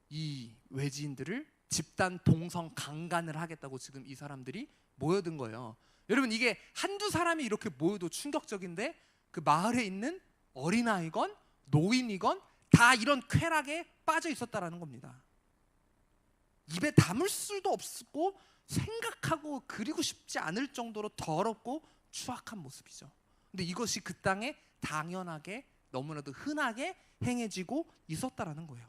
이 외지인들을 집단 동성 강간을 하겠다고 지금 이 사람들이 모여든 거예요. 여러분, 이게 한두 사람이 이렇게 모여도 충격적인데 그 마을에 있는 어린아이건 노인이건 다 이런 쾌락에 빠져 있었다라는 겁니다. 입에 담을 수도 없고 생각하고 그리고 싶지 않을 정도로 더럽고 추악한 모습이죠. 근데 이것이 그 땅에 당연하게 너무나도 흔하게 행해지고 있었다라는 거예요.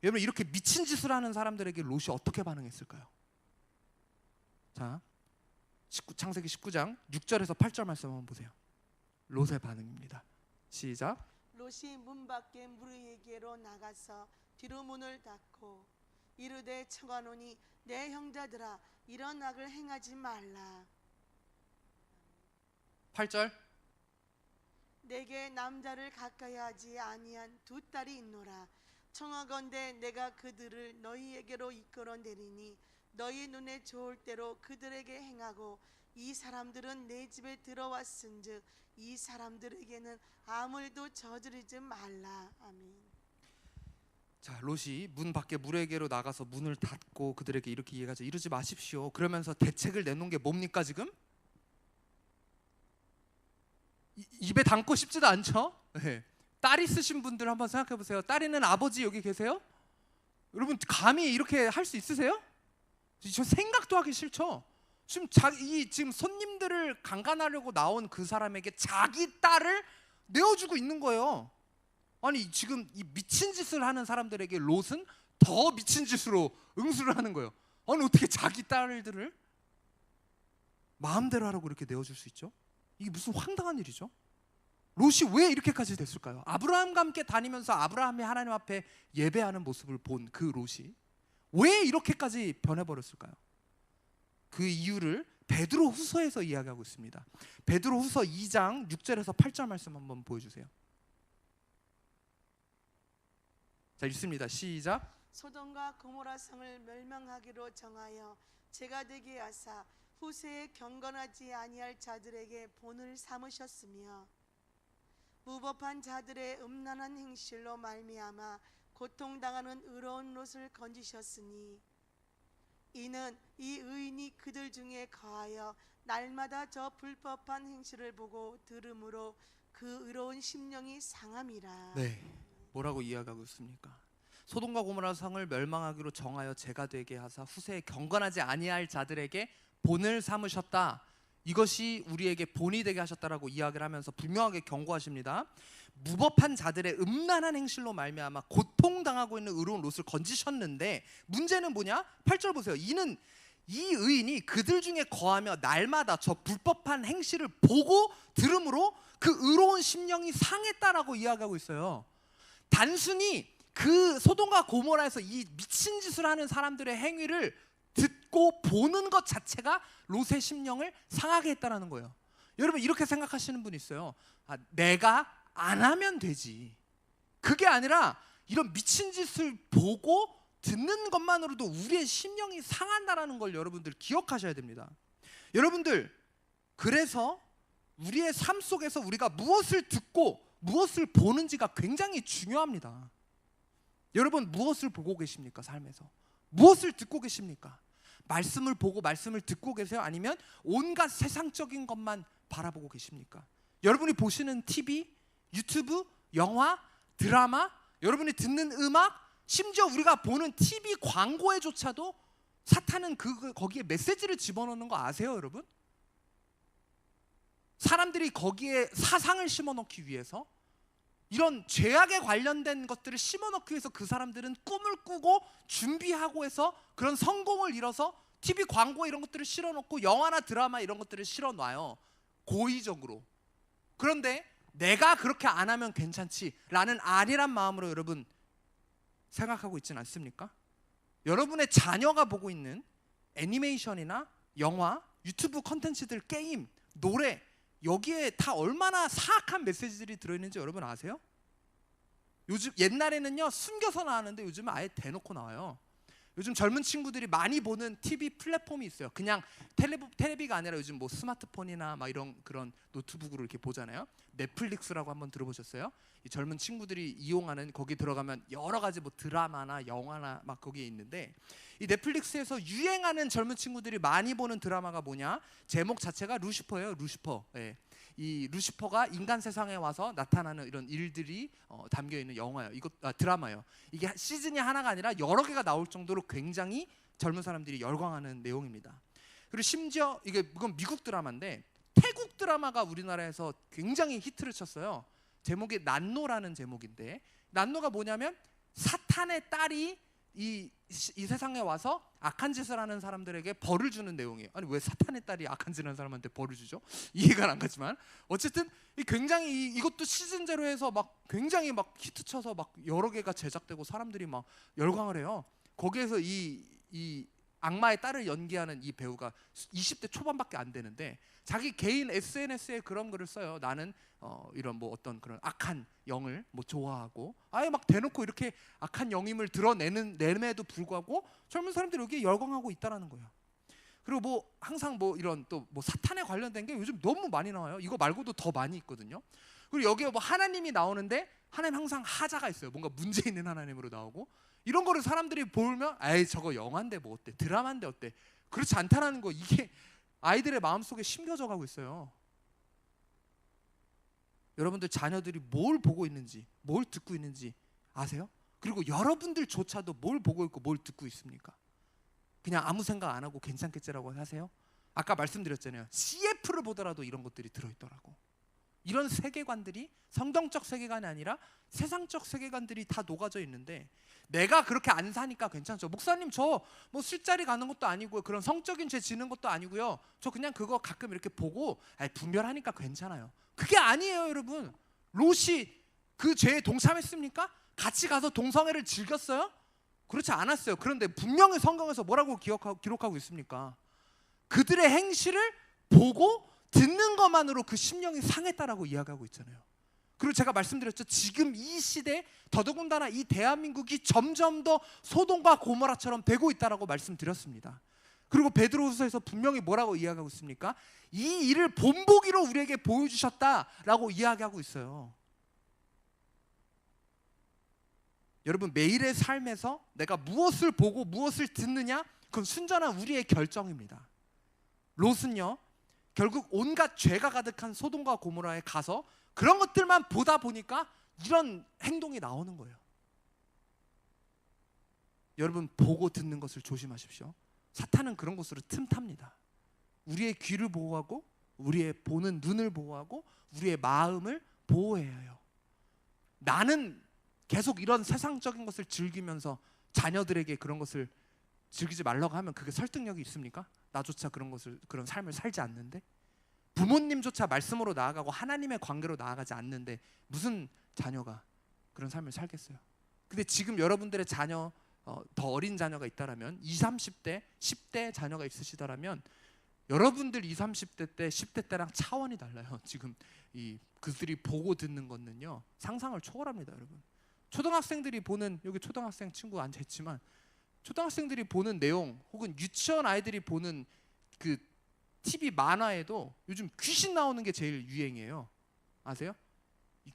여러분, 이렇게 미친 짓을 하는 사람들에게 롯이 어떻게 반응했을까요? 자, 창세기 19장 6절에서 8절 말씀 한번 보세요. 롯의 반응입니다. 시작. 롯이 문 밖에 무리에게로 나가서 뒤로 문을 닫고 이르되 청하노니 내 형제들아 이런 악을 행하지 말라. 8절. 내게 남자를 가까이 하지 아니한 두 딸이 있노라. 청하건대 내가 그들을 너희에게로 이끌어내리니 너희 눈에 좋을 대로 그들에게 행하고 이 사람들은 내 집에 들어왔은즉 이 사람들에게는 아무 일도 저지르지 말라. 아멘. 자, 롯이 문 밖에 물에게로 나가서 문을 닫고 그들에게 이렇게 얘기하죠. 이러지 마십시오. 그러면서 대책을 내놓은 게 뭡니까 지금? 입에 담고 싶지도 않죠? 네. 딸 있으신 분들 한번 생각해 보세요. 딸 있는 아버지 여기 계세요? 여러분 감히 이렇게 할 수 있으세요? 저 생각도 하기 싫죠. 지금 손님들을 강간하려고 나온 그 사람에게 자기 딸을 내어주고 있는 거예요. 아니 지금 이 미친 짓을 하는 사람들에게 롯은 더 미친 짓으로 응수를 하는 거예요. 아니 어떻게 자기 딸들을 마음대로 하라고 이렇게 내어줄 수 있죠? 이게 무슨 황당한 일이죠? 롯이 왜 이렇게까지 됐을까요? 아브라함과 함께 다니면서 아브라함이 하나님 앞에 예배하는 모습을 본 그 롯이 왜 이렇게까지 변해버렸을까요? 그 이유를 베드로 후서에서 이야기하고 있습니다. 베드로 후서 2장 6절에서 8절 말씀 한번 보여주세요. 자, 읽습니다. 시작. 소돔과 고모라 성을 멸망하기로 정하여 제가 되게 하사 후세에 경건하지 아니할 자들에게 본을 삼으셨으며 무법한 자들의 음란한 행실로 말미암아 고통당하는 의로운 롯을 건지셨으니 이는 이 의인이 그들 중에 거하여 날마다 저 불법한 행실을 보고 들음으로 그 의로운 심령이 상함이라. 네, 뭐라고 이야기하고 있습니까? 소돔과 고모라 성을 멸망하기로 정하여 제가 되게 하사 후세에 경건하지 아니할 자들에게 본을 삼으셨다. 이것이 우리에게 본이 되게 하셨다라고 이야기를 하면서 분명하게 경고하십니다. 무법한 자들의 음란한 행실로 말미암아 고통당하고 있는 의로운 롯을 건지셨는데 문제는 뭐냐? 8절 보세요. 이는 이 의인이 그들 중에 거하며 날마다 저 불법한 행실을 보고 들음으로 그 의로운 심령이 상했다라고 이야기하고 있어요. 단순히 그 소돔과 고모라에서 이 미친 짓을 하는 사람들의 행위를 듣고 보는 것 자체가 롯의 심령을 상하게 했다라는 거예요. 여러분 이렇게 생각하시는 분 있어요. 내가 안 하면 되지. 그게 아니라 이런 미친 짓을 보고 듣는 것만으로도 우리의 심령이 상한다라는 걸 여러분들 기억하셔야 됩니다. 여러분들 그래서 우리의 삶 속에서 우리가 무엇을 듣고 무엇을 보는지가 굉장히 중요합니다. 여러분 무엇을 보고 계십니까? 삶에서 무엇을 듣고 계십니까? 말씀을 보고 말씀을 듣고 계세요? 아니면 온갖 세상적인 것만 바라보고 계십니까? 여러분이 보시는 TV, 유튜브, 영화, 드라마, 여러분이 듣는 음악, 심지어 우리가 보는 TV 광고에조차도 사탄은 거기에 메시지를 집어넣는 거 아세요, 여러분? 사람들이 거기에 사상을 심어넣기 위해서 이런 죄악에 관련된 것들을 심어넣기 위해서 그 사람들은 꿈을 꾸고 준비하고 해서 그런 성공을 이뤄서 TV 광고 이런 것들을 실어놓고 영화나 드라마 이런 것들을 실어놔요. 고의적으로. 그런데 내가 그렇게 안 하면 괜찮지라는 아니란 마음으로 여러분 생각하고 있지는 않습니까? 여러분의 자녀가 보고 있는 애니메이션이나 영화, 유튜브 컨텐츠들, 게임, 노래 여기에 다 얼마나 사악한 메시지들이 들어있는지 여러분 아세요? 요즘 옛날에는요 숨겨서 나왔는데 요즘은 아예 대놓고 나와요. 요즘 젊은 친구들이 많이 보는 TV 플랫폼이 있어요. 그냥 텔레비가 아니라 요즘 뭐 스마트폰이나 막 이런 그런 노트북으로 이렇게 보잖아요. 넷플릭스라고 한번 들어보셨어요? 이 젊은 친구들이 이용하는 거기 들어가면 여러 가지 뭐 드라마나 영화나 막 거기에 있는데 이 넷플릭스에서 유행하는 젊은 친구들이 많이 보는 드라마가 뭐냐? 제목 자체가 루시퍼예요. 루시퍼. 예. 이 루시퍼가 인간 세상에 와서 나타나는 이런 일들이 담겨 있는 영화예요. 드라마예요. 이게 시즌이 하나가 아니라 여러 개가 나올 정도로 굉장히 젊은 사람들이 열광하는 내용입니다. 그리고 심지어 이건 미국 드라마인데 태국 드라마가 우리나라에서 굉장히 히트를 쳤어요. 제목이 난노라는 제목인데 난노가 뭐냐면 사탄의 딸이 이 세상에 와서 악한 짓을 하는 사람들에게 벌을 주는 내용이에요. 아니 왜 사탄의 딸이 악한 짓을 하는 사람한테 벌을 주죠? 이해가 안 가지만 어쨌든 굉장히 이것도 시즌 제로 해서 막 굉장히 막 히트쳐서 막 여러 개가 제작되고 사람들이 막 열광을 해요. 거기에서 이 악마의 딸을 연기하는 이 배우가 20대 초반밖에 안 되는데 자기 개인 SNS에 그런 글을 써요. 나는 이런 뭐 어떤 그런 악한 영을 뭐 좋아하고 아예 막 대놓고 이렇게 악한 영임을 드러내는데도 불구하고 젊은 사람들이 여기에 열광하고 있다라는 거예요. 그리고 뭐 항상 뭐 이런 또 뭐 사탄에 관련된 게 요즘 너무 많이 나와요. 이거 말고도 더 많이 있거든요. 그리고 여기에 뭐 하나님이 나오는데 하나님 항상 하자가 있어요. 뭔가 문제 있는 하나님으로 나오고 이런 거를 사람들이 보면 에이 저거 영화인데 뭐 어때, 드라마인데 어때, 그렇지 않다라는 거. 이게 아이들의 마음속에 심겨져 가고 있어요. 여러분들 자녀들이 뭘 보고 있는지 뭘 듣고 있는지 아세요? 그리고 여러분들조차도 뭘 보고 있고 뭘 듣고 있습니까? 그냥 아무 생각 안 하고 괜찮겠지라고 하세요? 아까 말씀드렸잖아요. CF를 보더라도 이런 것들이 들어있더라고. 이런 세계관들이 성경적 세계관이 아니라 세상적 세계관들이 다 녹아져 있는데 내가 그렇게 안 사니까 괜찮죠. 목사님 저 뭐 술자리 가는 것도 아니고요, 그런 성적인 죄 지는 것도 아니고요, 저 그냥 그거 가끔 이렇게 보고 분별하니까 괜찮아요. 그게 아니에요. 여러분, 롯이 그 죄에 동참했습니까? 같이 가서 동성애를 즐겼어요? 그렇지 않았어요. 그런데 분명히 성경에서 뭐라고 기록하고 있습니까? 그들의 행실을 보고 듣는 것만으로 그 심령이 상했다라고 이야기하고 있잖아요. 그리고 제가 말씀드렸죠. 지금 이 시대, 더더군다나 이 대한민국이 점점 더 소돔과 고모라처럼 되고 있다라고 말씀드렸습니다. 그리고 베드로후서에서 분명히 뭐라고 이야기하고 있습니까? 이 일을 본보기로 우리에게 보여주셨다라고 이야기하고 있어요. 여러분, 매일의 삶에서 내가 무엇을 보고 무엇을 듣느냐, 그건 순전한 우리의 결정입니다. 롯은요, 결국 온갖 죄가 가득한 소돔과 고모라에 가서 그런 것들만 보다 보니까 이런 행동이 나오는 거예요. 여러분, 보고 듣는 것을 조심하십시오. 사탄은 그런 것으로 틈탑니다. 우리의 귀를 보호하고 우리의 보는 눈을 보호하고 우리의 마음을 보호해야 해요. 나는 계속 이런 세상적인 것을 즐기면서 자녀들에게 그런 것을 즐기지 말라고 하면 그게 설득력이 있습니까? 나조차 그런 삶을 살지 않는데, 부모님조차 말씀으로 나아가고 하나님의 관계로 나아가지 않는데 무슨 자녀가 그런 삶을 살겠어요? 근데 지금 여러분들의 자녀, 더 어린 자녀가 있다라면, 20, 30대, 10대 자녀가 있으시다라면 여러분들 20, 30대 때, 10대 때랑 차원이 달라요. 지금 그들이 보고 듣는 거는요, 상상을 초월합니다. 여러분, 초등학생들이 보는, 여기 초등학생 친구 앉아있지만 초등학생들이 보는 내용, 혹은 유치원 아이들이 보는 그 TV 만화에도 요즘 귀신 나오는 게 제일 유행이에요. 아세요?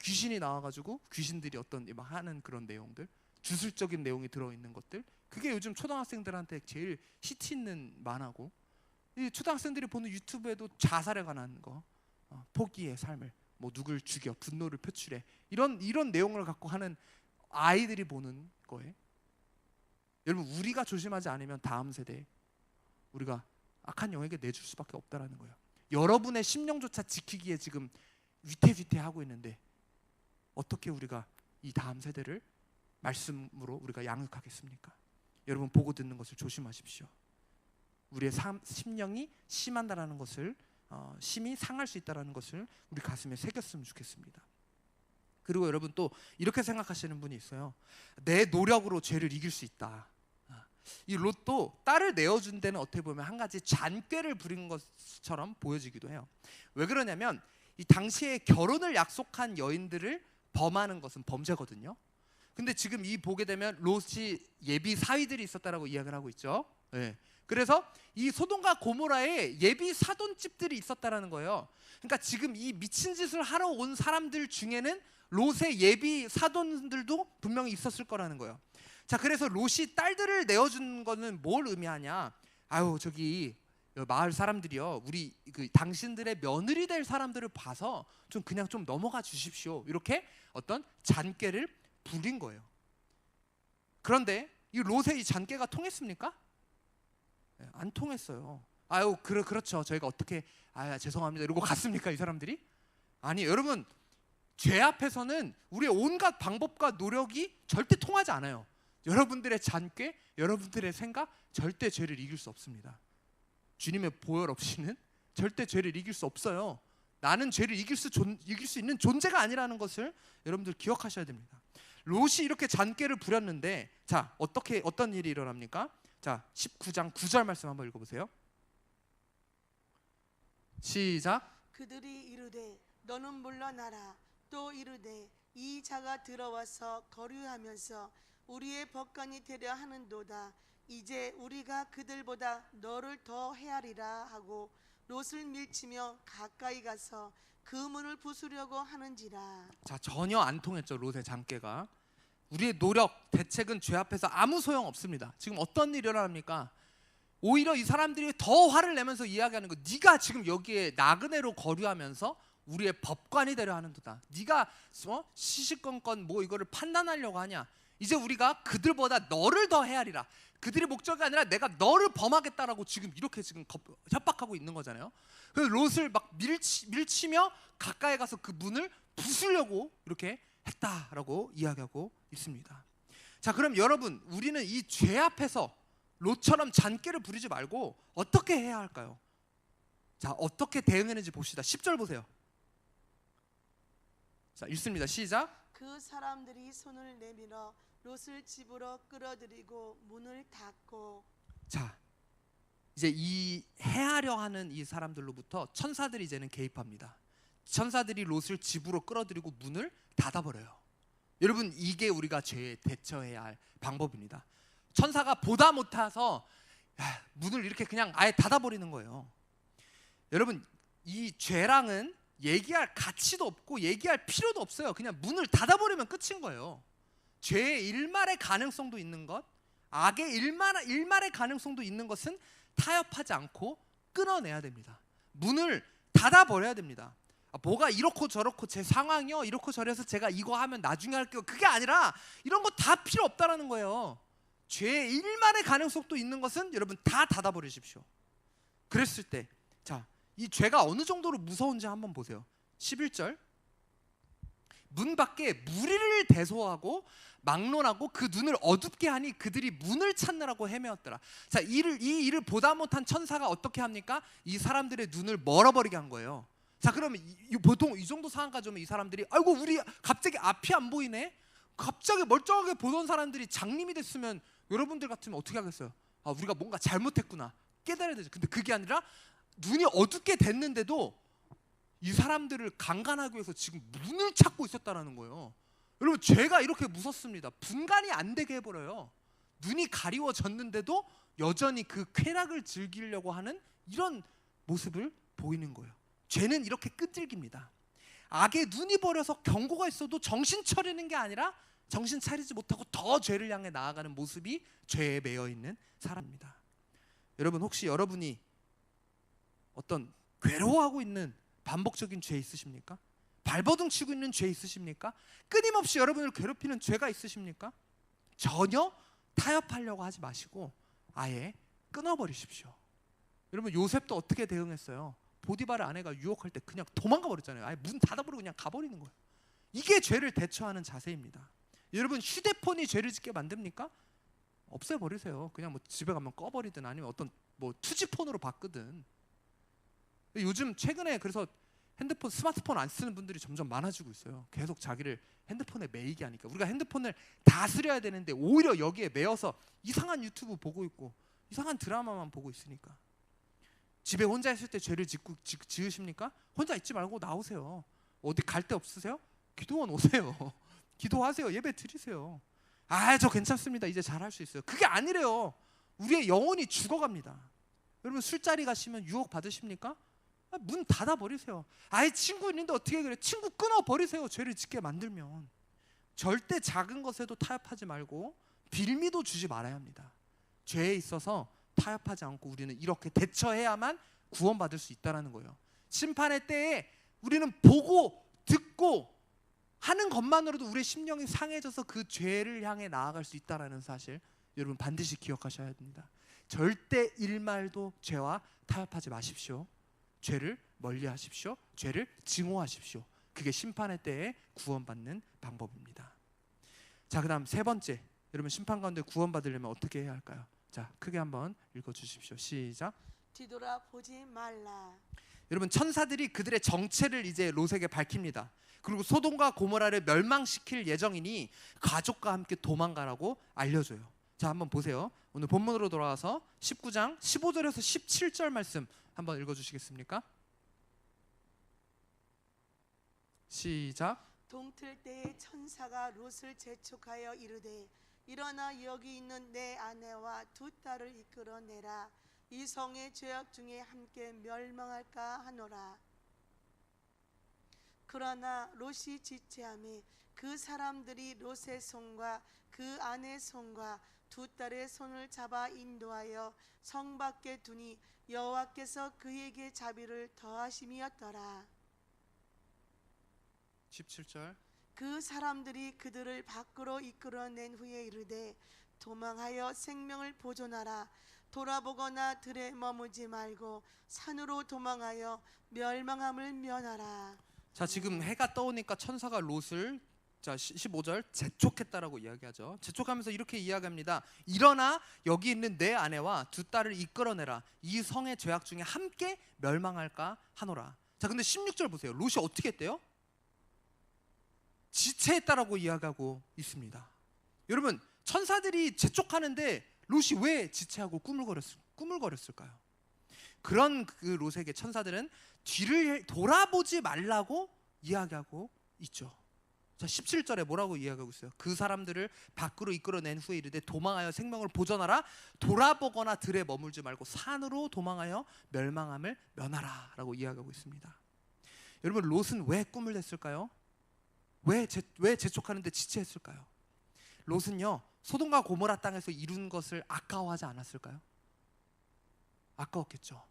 귀신이 나와가지고 귀신들이 어떤 막 하는 그런 내용들, 주술적인 내용이 들어있는 것들, 그게 요즘 초등학생들한테 제일 히트 있는 만화고, 이 초등학생들이 보는 유튜브에도 자살에 관한 거, 포기의 삶을, 뭐 누굴 죽여, 분노를 표출해, 이런 내용을 갖고 하는 아이들이 보는 거예요. 여러분, 우리가 조심하지 않으면 다음 세대에 우리가 악한 영에게 내줄 수밖에 없다라는 거예요. 여러분의 심령조차 지키기에 지금 위태위태하고 있는데 어떻게 우리가 이 다음 세대를 말씀으로 우리가 양육하겠습니까? 여러분, 보고 듣는 것을 조심하십시오. 우리의 심령이 심한다라는 것을, 심이 상할 수 있다라는 것을 우리 가슴에 새겼으면 좋겠습니다. 그리고 여러분, 또 이렇게 생각하시는 분이 있어요. 내 노력으로 죄를 이길 수 있다. 이 롯도 딸을 내어준 데는 어떻게 보면 한 가지 잔꾀를 부린 것처럼 보여지기도 해요. 왜 그러냐면, 이 당시에 결혼을 약속한 여인들을 범하는 것은 범죄거든요. 근데 지금 보게 되면 롯이 예비 사위들이 있었다라고 이야기를 하고 있죠. 네. 그래서 이 소돔과 고모라에 예비 사돈집들이 있었다라는 거예요. 그러니까 지금 이 미친 짓을 하러 온 사람들 중에는 롯의 예비 사돈들도 분명히 있었을 거라는 거예요. 자, 그래서 롯이 딸들을 내어준 거는 뭘 의미하냐? 아유, 저기 마을 사람들이요, 우리 당신들의 며느리 될 사람들을 봐서 그냥 좀 넘어가 주십시오. 이렇게 어떤 잔꾀를 부린 거예요. 그런데 이 롯의 이 잔꾀가 통했습니까? 안 통했어요. 아유, 그렇죠. 저희가 어떻게, 죄송합니다, 이러고 갔습니까, 이 사람들이? 아니, 여러분, 죄 앞에서는 우리의 온갖 방법과 노력이 절대 통하지 않아요. 여러분들의 잔꾀, 여러분들의 생각, 절대 죄를 이길 수 없습니다. 주님의 보혈 없이는 절대 죄를 이길 수 없어요. 나는 죄를 이길 수 있는 존재가 아니라는 것을 여러분들 기억하셔야 됩니다. 롯이 이렇게 잔꾀를 부렸는데, 자, 어떤 일이 일어납니까? 자, 19장 9절 말씀 한번 읽어보세요. 시작. 그들이 이르되 너는 물러나라. 또 이르되 이 자가 들어와서 거류하면서 우리의 법관이 되려 하는도다. 이제 우리가 그들보다 너를 더 헤아리라 하고 롯을 밀치며 가까이 가서 그 문을 부수려고 하는지라. 자, 전혀 안 통했죠. 롯의 잠깨가. 우리의 노력, 대책은 죄 앞에서 아무 소용 없습니다. 지금 어떤 일이 일어납니까? 오히려 이 사람들이 더 화를 내면서 이야기하는 거, 네가 지금 여기에 나그네로 거류하면서 우리의 법관이 되려 하는도다. 네가 시시건건 뭐 이거를 판단하려고 하냐? 이제 우리가 그들보다 너를 더 헤아리라. 그들의 목적이 아니라 내가 너를 범하겠다라고 지금 이렇게 지금 협박하고 있는 거잖아요. 그래서 롯을 막 밀치며 가까이 가서 그 문을 부수려고 이렇게 했다라고 이야기하고 있습니다. 자, 그럼 여러분, 우리는 이 죄 앞에서 롯처럼 잔꾀를 부리지 말고 어떻게 해야 할까요? 자, 어떻게 대응했는지 봅시다. 10절 보세요. 자, 읽습니다. 시작. 그 사람들이 손을 내밀어 롯을 집으로 끌어들이고 문을 닫고. 자, 이제 이 해하려 하는 이 사람들로부터 천사들이 이제는 개입합니다. 천사들이 롯을 집으로 끌어들이고 문을 닫아버려요. 여러분, 이게 우리가 죄에 대처해야 할 방법입니다. 천사가 보다 못해서 문을 이렇게 그냥 아예 닫아버리는 거예요. 여러분, 이 죄랑은 얘기할 가치도 없고 얘기할 필요도 없어요. 그냥 문을 닫아버리면 끝인 거예요. 죄의 일말의 가능성도 있는 것, 악의 일말의 가능성도 있는 것은 타협하지 않고 끊어내야 됩니다. 문을 닫아버려야 됩니다. 뭐가 이렇고 저렇고 제 상황이요, 이렇고 저래서 제가 이거 하면 나중에 할게요, 그게 아니라 이런 거 다 필요 없다라는 거예요. 죄의 일말의 가능성도 있는 것은 여러분 다 닫아버리십시오. 그랬을 때, 자, 이 죄가 어느 정도로 무서운지 한번 보세요. 11절. 문 밖에 무리를 대소하고 막론하고 그 눈을 어둡게 하니 그들이 문을 찾느라고 헤매었더라. 자, 이 일을 보다 못한 천사가 어떻게 합니까? 이 사람들의 눈을 멀어버리게 한 거예요. 자, 그러면 보통 이 정도 상황까지 오면 이 사람들이 아이고, 우리 갑자기 앞이 안 보이네? 갑자기 멀쩡하게 보던 사람들이 장님이 됐으면 여러분들 같으면 어떻게 하겠어요? 아, 우리가 뭔가 잘못했구나 깨달아야 되죠. 근데 그게 아니라 눈이 어둡게 됐는데도 이 사람들을 강간하기 위해서 지금 문을 찾고 있었다라는 거예요. 여러분, 죄가 이렇게 무섭습니다. 분간이 안 되게 해버려요. 눈이 가리워졌는데도 여전히 그 쾌락을 즐기려고 하는 이런 모습을 보이는 거예요. 죄는 이렇게 끈질깁니다. 악의 눈이 버려서 경고가 있어도 정신 차리는 게 아니라 정신 차리지 못하고 더 죄를 향해 나아가는 모습이 죄에 매여 있는 사람입니다. 여러분, 혹시 여러분이 어떤 괴로워하고 있는 반복적인 죄 있으십니까? 발버둥 치고 있는 죄 있으십니까? 끊임없이 여러분을 괴롭히는 죄가 있으십니까? 전혀 타협하려고 하지 마시고 아예 끊어버리십시오. 여러분, 요셉도 어떻게 대응했어요? 보디바르 아내가 유혹할 때 그냥 도망가 버렸잖아요. 아예 문 닫아버리고 그냥 가버리는 거예요. 이게 죄를 대처하는 자세입니다. 여러분, 휴대폰이 죄를 짓게 만듭니까? 없애버리세요. 그냥 뭐 집에 가면 꺼버리든 아니면 어떤 뭐 투지폰으로 바꾸든. 요즘 최근에 그래서 핸드폰, 스마트폰 안 쓰는 분들이 점점 많아지고 있어요. 계속 자기를 핸드폰에 매이게 하니까. 우리가 핸드폰을 다스려야 되는데 오히려 여기에 매여서 이상한 유튜브 보고 있고 이상한 드라마만 보고 있으니까. 집에 혼자 있을 때 죄를 지으십니까? 혼자 있지 말고 나오세요. 어디 갈 데 없으세요? 기도원 오세요. 기도하세요. 예배 드리세요. 아, 저 괜찮습니다. 이제 잘할 수 있어요. 그게 아니래요. 우리의 영혼이 죽어갑니다. 여러분, 술자리 가시면 유혹 받으십니까? 문 닫아버리세요. 아예 친구 있는데 어떻게 그래? 친구 끊어버리세요. 죄를 짓게 만들면. 절대 작은 것에도 타협하지 말고 빌미도 주지 말아야 합니다. 죄에 있어서 타협하지 않고 우리는 이렇게 대처해야만 구원받을 수 있다는 거예요. 심판의 때에 우리는 보고 듣고 하는 것만으로도 우리의 심령이 상해져서 그 죄를 향해 나아갈 수 있다는 사실, 여러분 반드시 기억하셔야 됩니다. 절대 일말도 죄와 타협하지 마십시오. 죄를 멀리하십시오. 죄를 증오하십시오. 그게 심판의 때에 구원받는 방법입니다. 자, 그 다음 세 번째, 여러분 심판 가운데 구원받으려면 어떻게 해야 할까요? 자, 크게 한번 읽어주십시오. 시작. 뒤돌아보지 말라. 여러분, 천사들이 그들의 정체를 이제 롯에게 밝힙니다. 그리고 소돔과 고모라를 멸망시킬 예정이니 가족과 함께 도망가라고 알려줘요. 자, 한번 보세요. 오늘 본문으로 돌아와서 19장 15절에서 17절 말씀 한번 읽어주시겠습니까? 시작. 동틀 때에 천사가 롯을 재촉하여 이르되 일어나 여기 있는 내 아내와 두 딸을 이끌어내라. 이 성의 죄악 중에 함께 멸망할까 하노라. 그러나 롯이 지체하매 그 사람들이 롯의 손과 그 아내의 손과 두 딸의 손을 잡아 인도하여 성 밖에 두니 여호와께서 그에게 자비를 더하심이었더라. 17절. 그 사람들이 그들을 밖으로 이끌어낸 후에 이르되 도망하여 생명을 보존하라. 돌아보거나 들에 머무지 말고 산으로 도망하여 멸망함을 면하라. 자, 지금 해가 떠오니까 천사가 롯을, 자 15절, 재촉했다라고 이야기하죠. 재촉하면서 이렇게 이야기합니다. 일어나 여기 있는 내 아내와 두 딸을 이끌어내라. 이 성의 죄악 중에 함께 멸망할까 하노라. 자, 근데 16절 보세요. 롯이 어떻게 했대요? 지체했다라고 이야기하고 있습니다. 여러분, 천사들이 재촉하는데 롯이 왜 지체하고 꾸물거렸을까요? 그런 그 롯에게 천사들은 뒤를 돌아보지 말라고 이야기하고 있죠. 자, 17절에 뭐라고 이야기하고 있어요? 그 사람들을 밖으로 이끌어낸 후에 이르되 도망하여 생명을 보존하라. 돌아보거나 들에 머물지 말고 산으로 도망하여 멸망함을 면하라 라고 이야기하고 있습니다. 여러분, 롯은 왜 꿈을 냈을까요? 왜 재촉하는데 지체했을까요? 롯은요, 소돔과 고모라 땅에서 이룬 것을 아까워하지 않았을까요? 아까웠겠죠.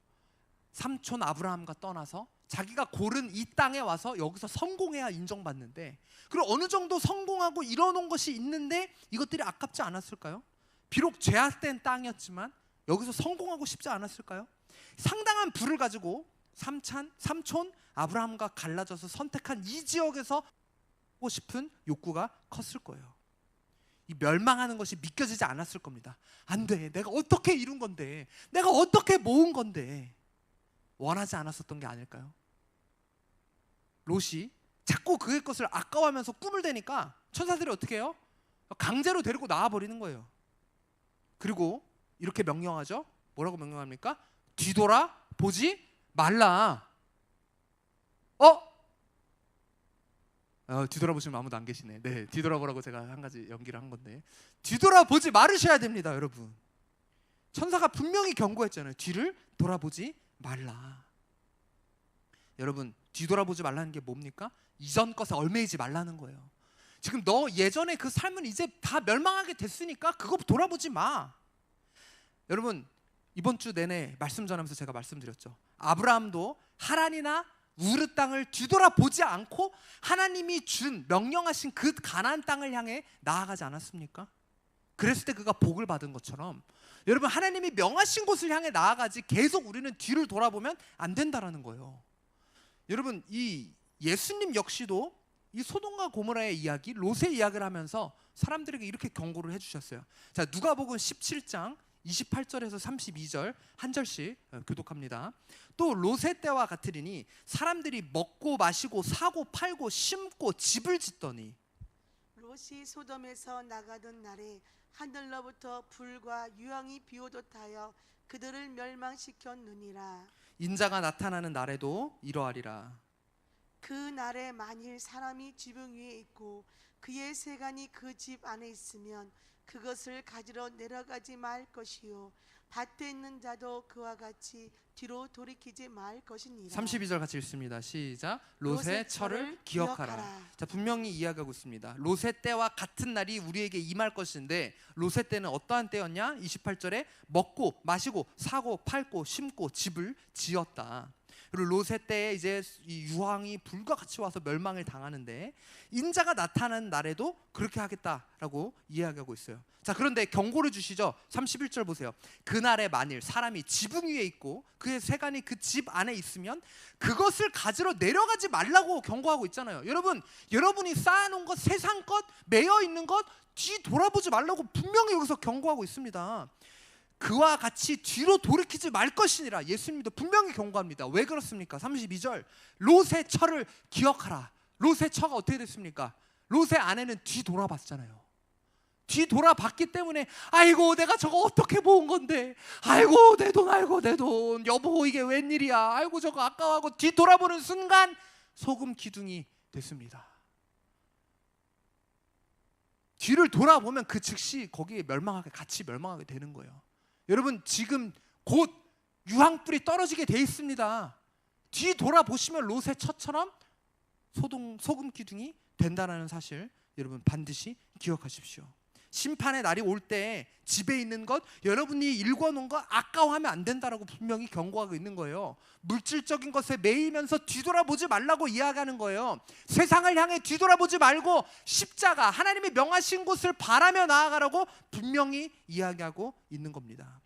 삼촌 아브라함과 떠나서 자기가 고른 이 땅에 와서 여기서 성공해야 인정받는데, 그리고 어느 정도 성공하고 이뤄놓은 것이 있는데 이것들이 아깝지 않았을까요? 비록 죄악된 땅이었지만 여기서 성공하고 싶지 않았을까요? 상당한 부를 가지고 삼촌 아브라함과 갈라져서 선택한 이 지역에서 하고 싶은 욕구가 컸을 거예요. 이 멸망하는 것이 믿겨지지 않았을 겁니다. 안 돼, 내가 어떻게 이룬 건데, 내가 어떻게 모은 건데. 원하지 않았었던 게 아닐까요? 롯이 자꾸 그의 것을 아까워하면서 꿈을 대니까 천사들이 어떻게 해요? 강제로 데리고 나와버리는 거예요. 그리고 이렇게 명령하죠. 뭐라고 명령합니까? 뒤돌아보지 말라. 뒤돌아보시면 아무도 안 계시네. 네, 뒤돌아보라고 제가 한 가지 연기를 한 건데, 뒤돌아보지 말으셔야 됩니다, 여러분. 천사가 분명히 경고했잖아요. 뒤를 돌아보지 말라. 여러분, 뒤돌아보지 말라는 게 뭡니까? 이전 것에 얽매이지 말라는 거예요. 지금 너 예전에 그 삶은 이제 다 멸망하게 됐으니까 그거 돌아보지 마. 여러분, 이번 주 내내 말씀 전하면서 제가 말씀드렸죠. 아브라함도 하란이나 우르 땅을 뒤돌아보지 않고 하나님이 준 명령하신 그 가나안 땅을 향해 나아가지 않았습니까? 그랬을 때 그가 복을 받은 것처럼 여러분, 하나님이 명하신 곳을 향해 나아가지 계속 우리는 뒤를 돌아보면 안 된다라는 거예요. 여러분, 이 예수님 역시도 이 소돔과 고모라의 이야기, 롯의 이야기를 하면서 사람들에게 이렇게 경고를 해주셨어요. 자, 누가복음 17장 28절에서 32절 한 절씩 교독합니다. 또 롯의 때와 같으리니 사람들이 먹고 마시고 사고 팔고 심고 집을 짓더니 롯이 소돔에서 나가던 날에 하늘로부터 불과 유황이 비오듯 하여 그들을 멸망시켰느니라. 인자가 나타나는 날에도 이러하리라. 그 날에 만일 사람이 지붕 위에 있고 그의 세간이 그 집 안에 있으면 그것을 가지러 내려가지 말 것이요 밭에 있는 자도 그와 같이 뒤로 돌이키지 말 것이니라. 32절 같이 읽습니다. 시작. 롯의 철을 기억하라. 자, 분명히 이야기하고 있습니다. 롯의 때와 같은 날이 우리에게 임할 것인데, 롯의 때는 어떠한 때였냐? 28절에 먹고 마시고 사고 팔고 심고 집을 지었다. 그리고 롯의 때에 이제 이 유황이 불과 같이 와서 멸망을 당하는데, 인자가 나타나는 날에도 그렇게 하겠다라고 이야기하고 있어요. 자, 그런데 경고를 주시죠. 31절 보세요. 그날에 만일 사람이 지붕 위에 있고 그의 세간이 그 집 안에 있으면 그것을 가지러 내려가지 말라고 경고하고 있잖아요. 여러분, 여러분이 쌓아놓은 것, 세상 것, 매여 있는 것 뒤 돌아보지 말라고 분명히 여기서 경고하고 있습니다. 그와 같이 뒤로 돌이키지 말 것이니라. 예수님도 분명히 경고합니다. 왜 그렇습니까? 32절. 롯의 처를 기억하라. 롯의 처가 어떻게 됐습니까? 롯의 아내는 뒤 돌아봤잖아요. 뒤돌아봤기 때문에 아이고 내가 저거 어떻게 모은 건데, 아이고 내 돈, 아이고 내 돈, 여보 이게 웬일이야, 아이고 저거 아까워하고 뒤돌아보는 순간 소금 기둥이 됐습니다. 뒤를 돌아보면 그 즉시 거기에 같이 멸망하게 되는 거예요. 여러분 지금 곧 유황불이 떨어지게 돼 있습니다. 뒤 돌아보시면 롯의 처처럼 소금 기둥이 된다는 사실 여러분 반드시 기억하십시오. 심판의 날이 올 때 집에 있는 것, 여러분이 일궈놓은 것 아까워하면 안 된다라고 분명히 경고하고 있는 거예요. 물질적인 것에 매이면서 뒤돌아보지 말라고 이야기하는 거예요. 세상을 향해 뒤돌아보지 말고 십자가, 하나님이 명하신 곳을 바라며 나아가라고 분명히 이야기하고 있는 겁니다.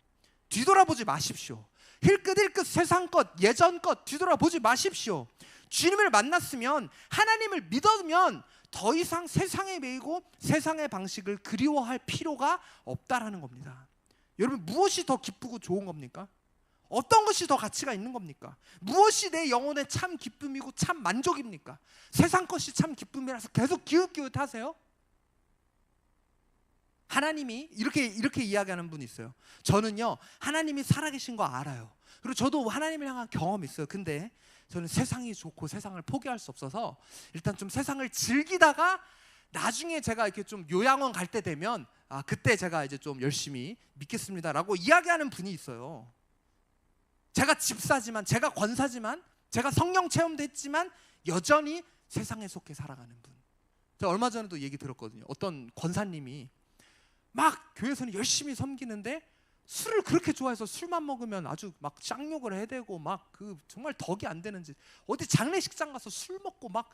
뒤돌아보지 마십시오. 힐끗힐끗 세상 것, 예전 것 뒤돌아보지 마십시오. 주님을 만났으면, 하나님을 믿으면 더 이상 세상에 매이고 세상의 방식을 그리워할 필요가 없다라는 겁니다. 여러분 무엇이 더 기쁘고 좋은 겁니까? 어떤 것이 더 가치가 있는 겁니까? 무엇이 내 영혼의 참 기쁨이고 참 만족입니까? 세상 것이 참 기쁨이라서 계속 기웃기웃하세요? 하나님이 이렇게 이야기하는 분이 있어요. 저는요 하나님이 살아계신 거 알아요. 그리고 저도 하나님을 향한 경험이 있어요. 근데 저는 세상이 좋고 세상을 포기할 수 없어서 일단 좀 세상을 즐기다가 나중에 제가 이렇게 좀 요양원 갈 때 되면 그때 제가 이제 좀 열심히 믿겠습니다라고 이야기하는 분이 있어요. 제가 집사지만, 제가 권사지만, 제가 성령 체험도 했지만 여전히 세상에 속해 살아가는 분. 제가 얼마 전에도 얘기 들었거든요. 어떤 권사님이 막 교회에서는 열심히 섬기는데 술을 그렇게 좋아해서 술만 먹으면 아주 막 쌍욕을 해대고 막 그 정말 덕이 안 되는 짓, 어디 장례식장 가서 술 먹고 막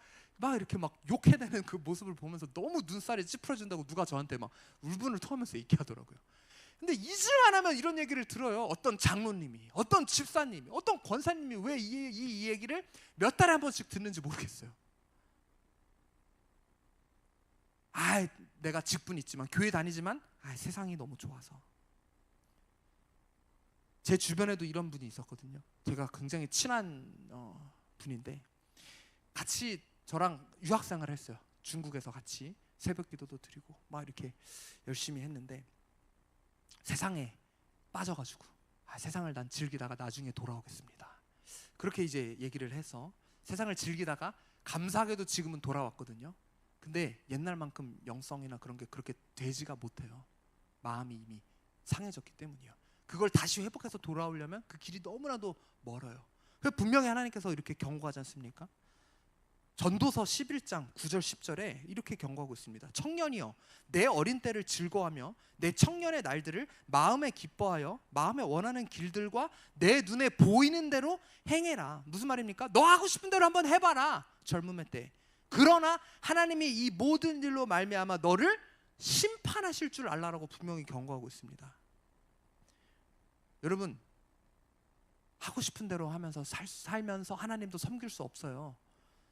이렇게 막 욕해대는 그 모습을 보면서 너무 눈살이 찌푸려진다고 누가 저한테 막 울분을 토하면서 얘기하더라고요. 근데 잊을만 하면 이런 얘기를 들어요. 어떤 장로님이, 어떤 집사님이, 어떤 권사님이 왜 이 얘기를 몇 달에 한 번씩 듣는지 모르겠어요. 내가 직분 있지만, 교회 다니지만 세상이 너무 좋아서. 제 주변에도 이런 분이 있었거든요. 제가 굉장히 친한 분인데 같이 저랑 유학생활을 했어요. 중국에서 같이 새벽 기도도 드리고 막 이렇게 열심히 했는데 세상에 빠져가지고 세상을 난 즐기다가 나중에 돌아오겠습니다. 그렇게 이제 얘기를 해서 세상을 즐기다가 감사하게도 지금은 돌아왔거든요. 근데 옛날만큼 영성이나 그런 게 그렇게 되지가 못해요. 마음이 이미 상해졌기 때문이요. 그걸 다시 회복해서 돌아오려면 그 길이 너무나도 멀어요. 그래서 분명히 하나님께서 이렇게 경고하지 않습니까? 전도서 11장 9절 10절에 이렇게 경고하고 있습니다. 청년이여, 내 어린 때를 즐거워하며 내 청년의 날들을 마음에 기뻐하여 마음에 원하는 길들과 내 눈에 보이는 대로 행해라. 무슨 말입니까? 너 하고 싶은 대로 한번 해봐라. 젊음의 때. 그러나 하나님이 이 모든 일로 말미암아 너를 심판하실 줄 알라라고 분명히 경고하고 있습니다. 여러분 하고 싶은 대로 하면서 살면서 하나님도 섬길 수 없어요.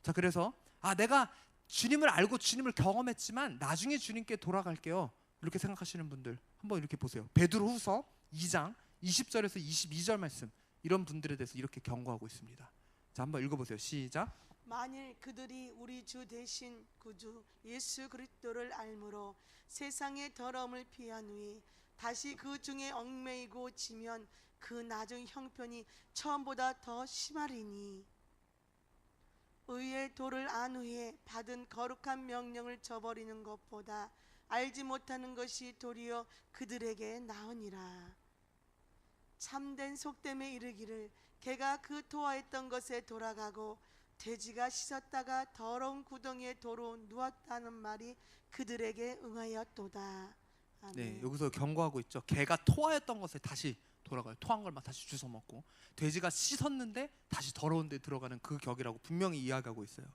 자, 그래서 내가 주님을 알고 주님을 경험했지만 나중에 주님께 돌아갈게요, 이렇게 생각하시는 분들 한번 이렇게 보세요. 베드로후서 2장 20절에서 22절 말씀, 이런 분들에 대해서 이렇게 경고하고 있습니다. 자, 한번 읽어보세요. 시작. 만일 그들이 우리 주 대신 구주 예수 그리스도를 알므로 세상의 더러움을 피한 후에 다시 그 중에 얽매이고 지면 그 나중 형편이 처음보다 더 심하리니, 의의 도를 안 후에 받은 거룩한 명령을 저버리는 것보다 알지 못하는 것이 도리어 그들에게 나으니라. 참된 속됨에 이르기를 개가 그 토하였던 것에 돌아가고 돼지가 씻었다가 더러운 구덩이에 도로 누웠다는 말이 그들에게 응하였도다. 아멘. 네, 여기서 경고하고 있죠. 개가 토하였던 것에 다시 돌아가요. 토한 걸 막 다시 주워 먹고, 돼지가 씻었는데 다시 더러운 데 들어가는 그 격이라고 분명히 이야기하고 있어요.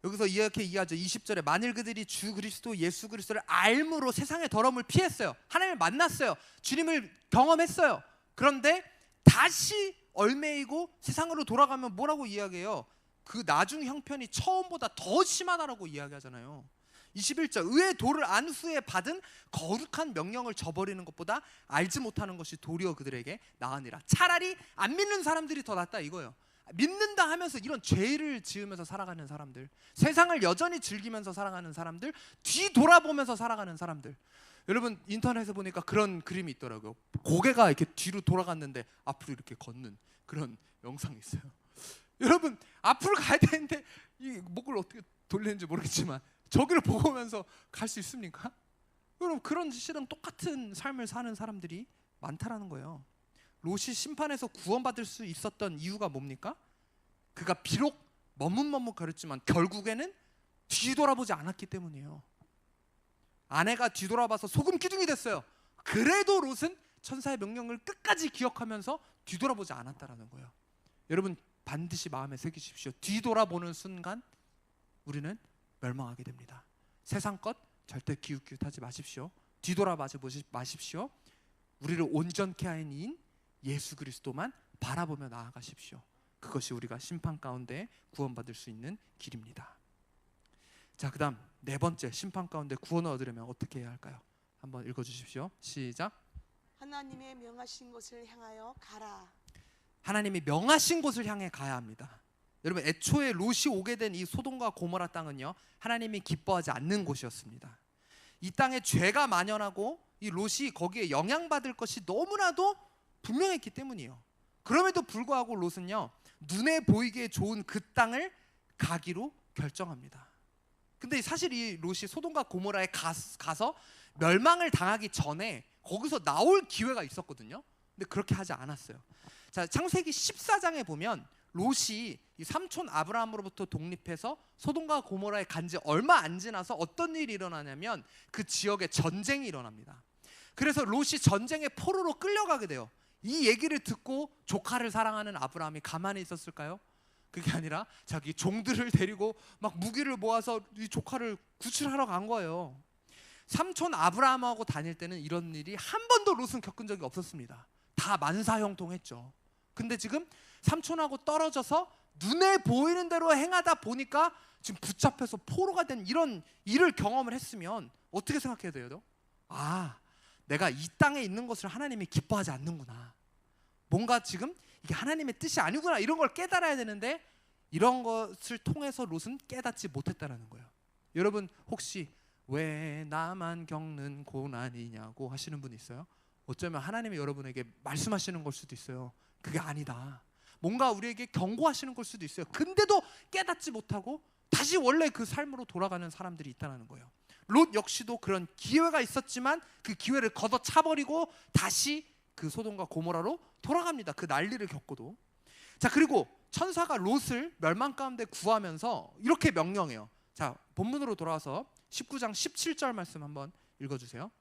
여기서 이렇게 이해하죠. 20절에 만일 그들이 주 그리스도 예수 그리스도를 알므로 세상의 더러움을 피했어요. 하나님을 만났어요. 주님을 경험했어요. 그런데 다시 얽매이고 세상으로 돌아가면 뭐라고 이야기해요? 그 나중 형편이 처음보다 더 심하다라고 이야기하잖아요. 21절, 의의 도를 안 후에 받은 거룩한 명령을 저버리는 것보다 알지 못하는 것이 도리어 그들에게 나으니라. 차라리 안 믿는 사람들이 더 낫다 이거예요. 믿는다 하면서 이런 죄를 지으면서 살아가는 사람들, 세상을 여전히 즐기면서 살아가는 사람들, 뒤돌아보면서 살아가는 사람들. 여러분 인터넷에 보니까 그런 그림이 있더라고요. 고개가 이렇게 뒤로 돌아갔는데 앞으로 이렇게 걷는 그런 영상이 있어요. 여러분 앞으로 가야 되는데 이 목을 어떻게 돌리는지 모르겠지만 저기를 보면서 갈 수 있습니까? 여러분 그런 시랑 똑같은 삶을 사는 사람들이 많다라는 거예요. 롯이 심판에서 구원받을 수 있었던 이유가 뭡니까? 그가 비록 머뭇머뭇거렸지만 결국에는 뒤돌아보지 않았기 때문이에요. 아내가 뒤돌아봐서 소금 기둥이 됐어요. 그래도 롯은 천사의 명령을 끝까지 기억하면서 뒤돌아보지 않았다라는 거예요. 여러분 반드시 마음에 새기십시오. 뒤돌아보는 순간 우리는 멸망하게 됩니다. 세상 것 절대 기웃기웃하지 마십시오. 뒤돌아보지 마십시오. 우리를 온전케 하는 이인 예수 그리스도만 바라보며 나아가십시오. 그것이 우리가 심판 가운데 구원받을 수 있는 길입니다. 자, 그다음 네 번째, 심판 가운데 구원을 얻으려면 어떻게 해야 할까요? 한번 읽어주십시오. 시작. 하나님의 명하신 곳을 향하여 가라. 하나님이 명하신 곳을 향해 가야 합니다. 여러분 애초에 롯이 오게 된 이 소돔과 고모라 땅은요, 하나님이 기뻐하지 않는 곳이었습니다. 이 땅에 죄가 만연하고 이 롯이 거기에 영향받을 것이 너무나도 분명했기 때문이에요. 그럼에도 불구하고 롯은요, 눈에 보이기에 좋은 그 땅을 가기로 결정합니다. 근데 사실 이 롯이 소돔과 고모라에 가서 멸망을 당하기 전에 거기서 나올 기회가 있었거든요. 근데 그렇게 하지 않았어요. 자, 창세기 14장에 보면 롯이 이 삼촌 아브라함으로부터 독립해서 소돔과 고모라에 간 지 얼마 안 지나서 어떤 일이 일어나냐면 그 지역에 전쟁이 일어납니다. 그래서 롯이 전쟁의 포로로 끌려가게 돼요. 이 얘기를 듣고 조카를 사랑하는 아브라함이 가만히 있었을까요? 그게 아니라 자기 종들을 데리고 막 무기를 모아서 이 조카를 구출하러 간 거예요. 삼촌 아브라함하고 다닐 때는 이런 일이 한 번도 롯은 겪은 적이 없었습니다. 다 만사형통했죠. 근데 지금 삼촌하고 떨어져서 눈에 보이는 대로 행하다 보니까 지금 붙잡혀서 포로가 된 이런 일을 경험을 했으면 어떻게 생각해야 돼요? 아, 내가 이 땅에 있는 것을 하나님이 기뻐하지 않는구나. 뭔가 지금 이게 하나님의 뜻이 아니구나, 이런 걸 깨달아야 되는데 이런 것을 통해서 롯은 깨닫지 못했다는 거예요. 여러분 혹시 왜 나만 겪는 고난이냐고 하시는 분 있어요? 어쩌면 하나님이 여러분에게 말씀하시는 걸 수도 있어요. 그게 아니다. 뭔가 우리에게 경고하시는 걸 수도 있어요. 근데도 깨닫지 못하고 다시 원래 그 삶으로 돌아가는 사람들이 있다는 거예요. 롯 역시도 그런 기회가 있었지만 그 기회를 걷어차버리고 다시 그 소돔과 고모라로 돌아갑니다. 그 난리를 겪고도. 자, 그리고 천사가 롯을 멸망 가운데 구하면서 이렇게 명령해요. 자, 본문으로 돌아와서 19장 17절 말씀 한번 읽어주세요.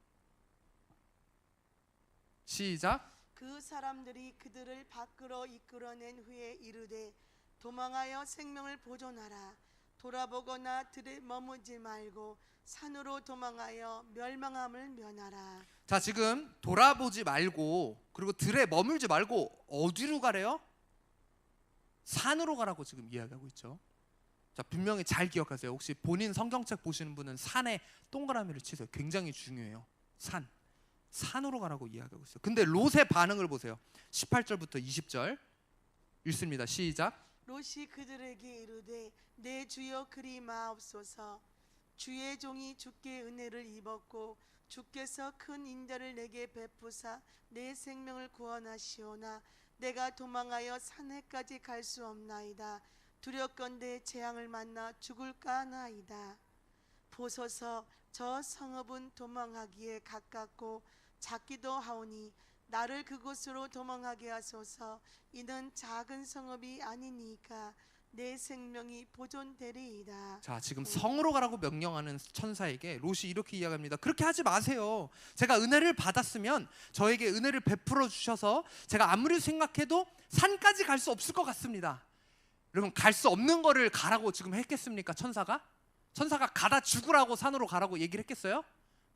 시작. 그 사람들이 그들을 밖으로 이끌어낸 후에 이르되 도망하여 생명을 보존하라. 돌아보거나 들에 머무지 말고 산으로 도망하여 멸망함을 면하라. 자, 지금 돌아보지 말고 그리고 들에 머물지 말고 어디로 가래요? 산으로 가라고 지금 이야기하고 있죠. 자, 분명히 잘 기억하세요. 혹시 본인 성경책 보시는 분은 산에 동그라미를 치세요. 굉장히 중요해요. 산으로 가라고 이야기하고 있어요. 근데 롯의 반응을 보세요. 18절부터 20절 읽습니다. 시작. 롯이 그들에게 이르되 내 주여 그리 마옵소서. 주의 종이 주께 은혜를 입었고 주께서 큰 인자를 내게 베푸사 내 생명을 구원하시오나 내가 도망하여 산해까지 갈 수 없나이다. 두렵건대 재앙을 만나 죽을까 하나이다. 보소서, 저 성읍은 도망하기에 가깝고 작기도 하오니 나를 그곳으로 도망하게 하소서. 이는 작은 성읍이 아니니까 내 생명이 보존되리이다. 자, 지금 성으로 가라고 명령하는 천사에게 롯이 이렇게 이야기합니다. 그렇게 하지 마세요. 제가 은혜를 받았으면 저에게 은혜를 베풀어 주셔서 제가 아무리 생각해도 산까지 갈 수 없을 것 같습니다. 여러분, 갈 수 없는 거를 가라고 지금 했겠습니까? 천사가 가다 죽으라고 산으로 가라고 얘기를 했겠어요?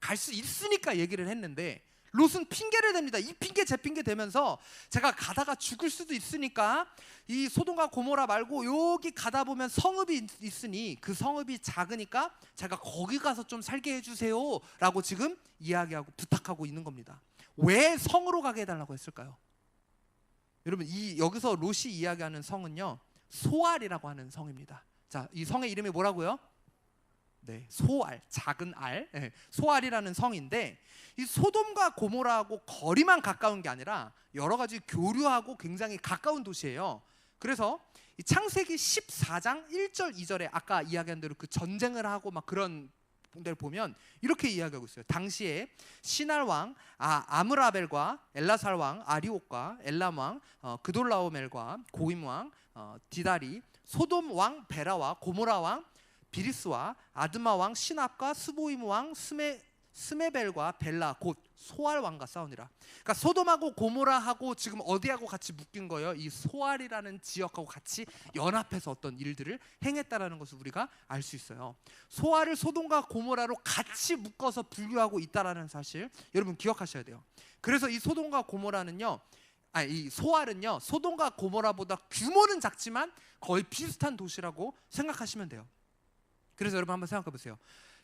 갈 수 있으니까 얘기를 했는데 롯은 핑계를 댑니다. 이 핑계 제 핑계 대면서 제가 가다가 죽을 수도 있으니까 이 소돔과 고모라 말고 여기 가다 보면 성읍이 있으니 그 성읍이 작으니까 제가 거기 가서 좀 살게 해주세요 라고 지금 이야기하고 부탁하고 있는 겁니다. 왜 성으로 가게 해달라고 했을까요? 여러분 이 여기서 롯이 이야기하는 성은요 소알이라고 하는 성입니다. 자, 이 성의 이름이 뭐라고요? 네, 소알, 작은 알, 네, 소알이라는 성인데 이 소돔과 고모라하고 거리만 가까운 게 아니라 여러 가지 교류하고 굉장히 가까운 도시예요. 그래서 이 창세기 14장 1절 2절에 아까 이야기한 대로 그 전쟁을 하고 막 그런 데를 보면 이렇게 이야기하고 있어요. 당시에 시날 왕 아므라벨과 엘라살 왕 아리옥과 엘람 왕 그돌라오멜과 고임 왕 디다리, 소돔 왕 베라와 고모라 왕 비리스와 아드마 왕 시납과 스보임 왕 스메벨과 벨라 곧 소알 왕과 싸우니라. 그러니까 소돔하고 고모라하고 지금 어디하고 같이 묶인 거예요? 이 소알이라는 지역하고 같이 연합해서 어떤 일들을 행했다라는 것을 우리가 알 수 있어요. 소알을 소돔과 고모라로 같이 묶어서 분류하고 있다라는 사실 여러분 기억하셔야 돼요. 그래서 이 소돔과 고모라는요, 이 소알은요 소돔과 고모라보다 규모는 작지만 거의 비슷한 도시라고 생각하시면 돼요. 그래서 여러분 한번 생각해 보세요.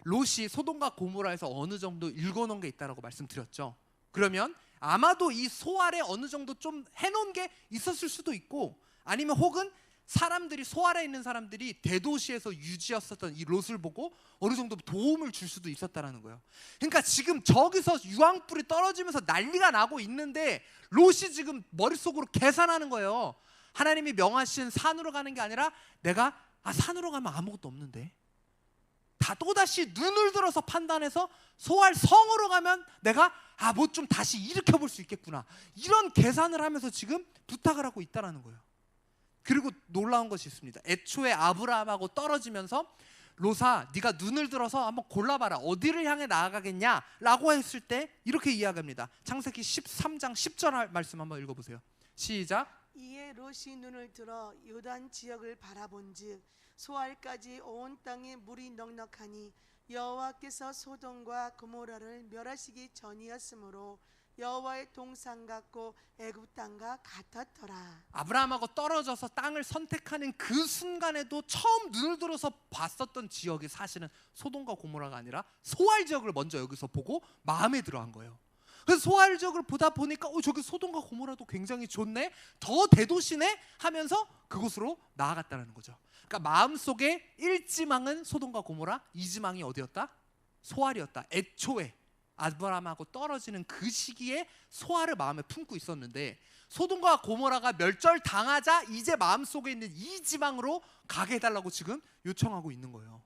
롯이 소돔과 고모라에서 어느 정도 읽어놓은 게 있다라고 말씀드렸죠. 그러면 아마도 이 소알에 어느 정도 좀 해놓은 게 있었을 수도 있고, 아니면 혹은 사람들이 소알에 있는 사람들이 대도시에서 유지했었던 이 롯을 보고 어느 정도 도움을 줄 수도 있었다라는 거예요. 그러니까 지금 저기서 유황불이 떨어지면서 난리가 나고 있는데 롯이 지금 머릿속으로 계산하는 거예요. 하나님이 명하신 산으로 가는 게 아니라 내가 산으로 가면 아무것도 없는데 다 또다시 눈을 들어서 판단해서 소알 성으로 가면 내가 뭐 좀 다시 일으켜 볼 수 있겠구나, 이런 계산을 하면서 지금 부탁을 하고 있다라는 거예요. 그리고 놀라운 것이 있습니다. 애초에 아브라함하고 떨어지면서 롯아 네가 눈을 들어서 한번 골라봐라, 어디를 향해 나아가겠냐라고 했을 때 이렇게 이야기합니다. 창세기 13장 10절 말씀 한번 읽어보세요. 시작. 이에 롯이 눈을 들어 요단 지역을 바라본즉 소알까지 온 땅에 물이 넉넉하니 여호와께서 소돔과 고모라를 멸하시기 전이었으므로 여호와의 동산 같고 애굽 땅과 같았더라. 아브라함하고 떨어져서 땅을 선택하는 그 순간에도 처음 눈을 들어서 봤었던 지역이 사실은 소돔과 고모라가 아니라 소알 지역을 먼저 여기서 보고 마음에 들어한 거예요. 그래서 소알 지역을 보다 보니까 저기 소돔과 고모라도 굉장히 좋네, 더 대도시네 하면서 그곳으로 나아갔다는 거죠. 그러니까 마음속에 1지망은 소돔과 고모라, 2지망이 어디였다? 소알이었다. 애초에 아브라함하고 떨어지는 그 시기에 소알을 마음에 품고 있었는데 소돔과 고모라가 멸절당하자 이제 마음속에 있는 2지망으로 가게 해달라고 지금 요청하고 있는 거예요.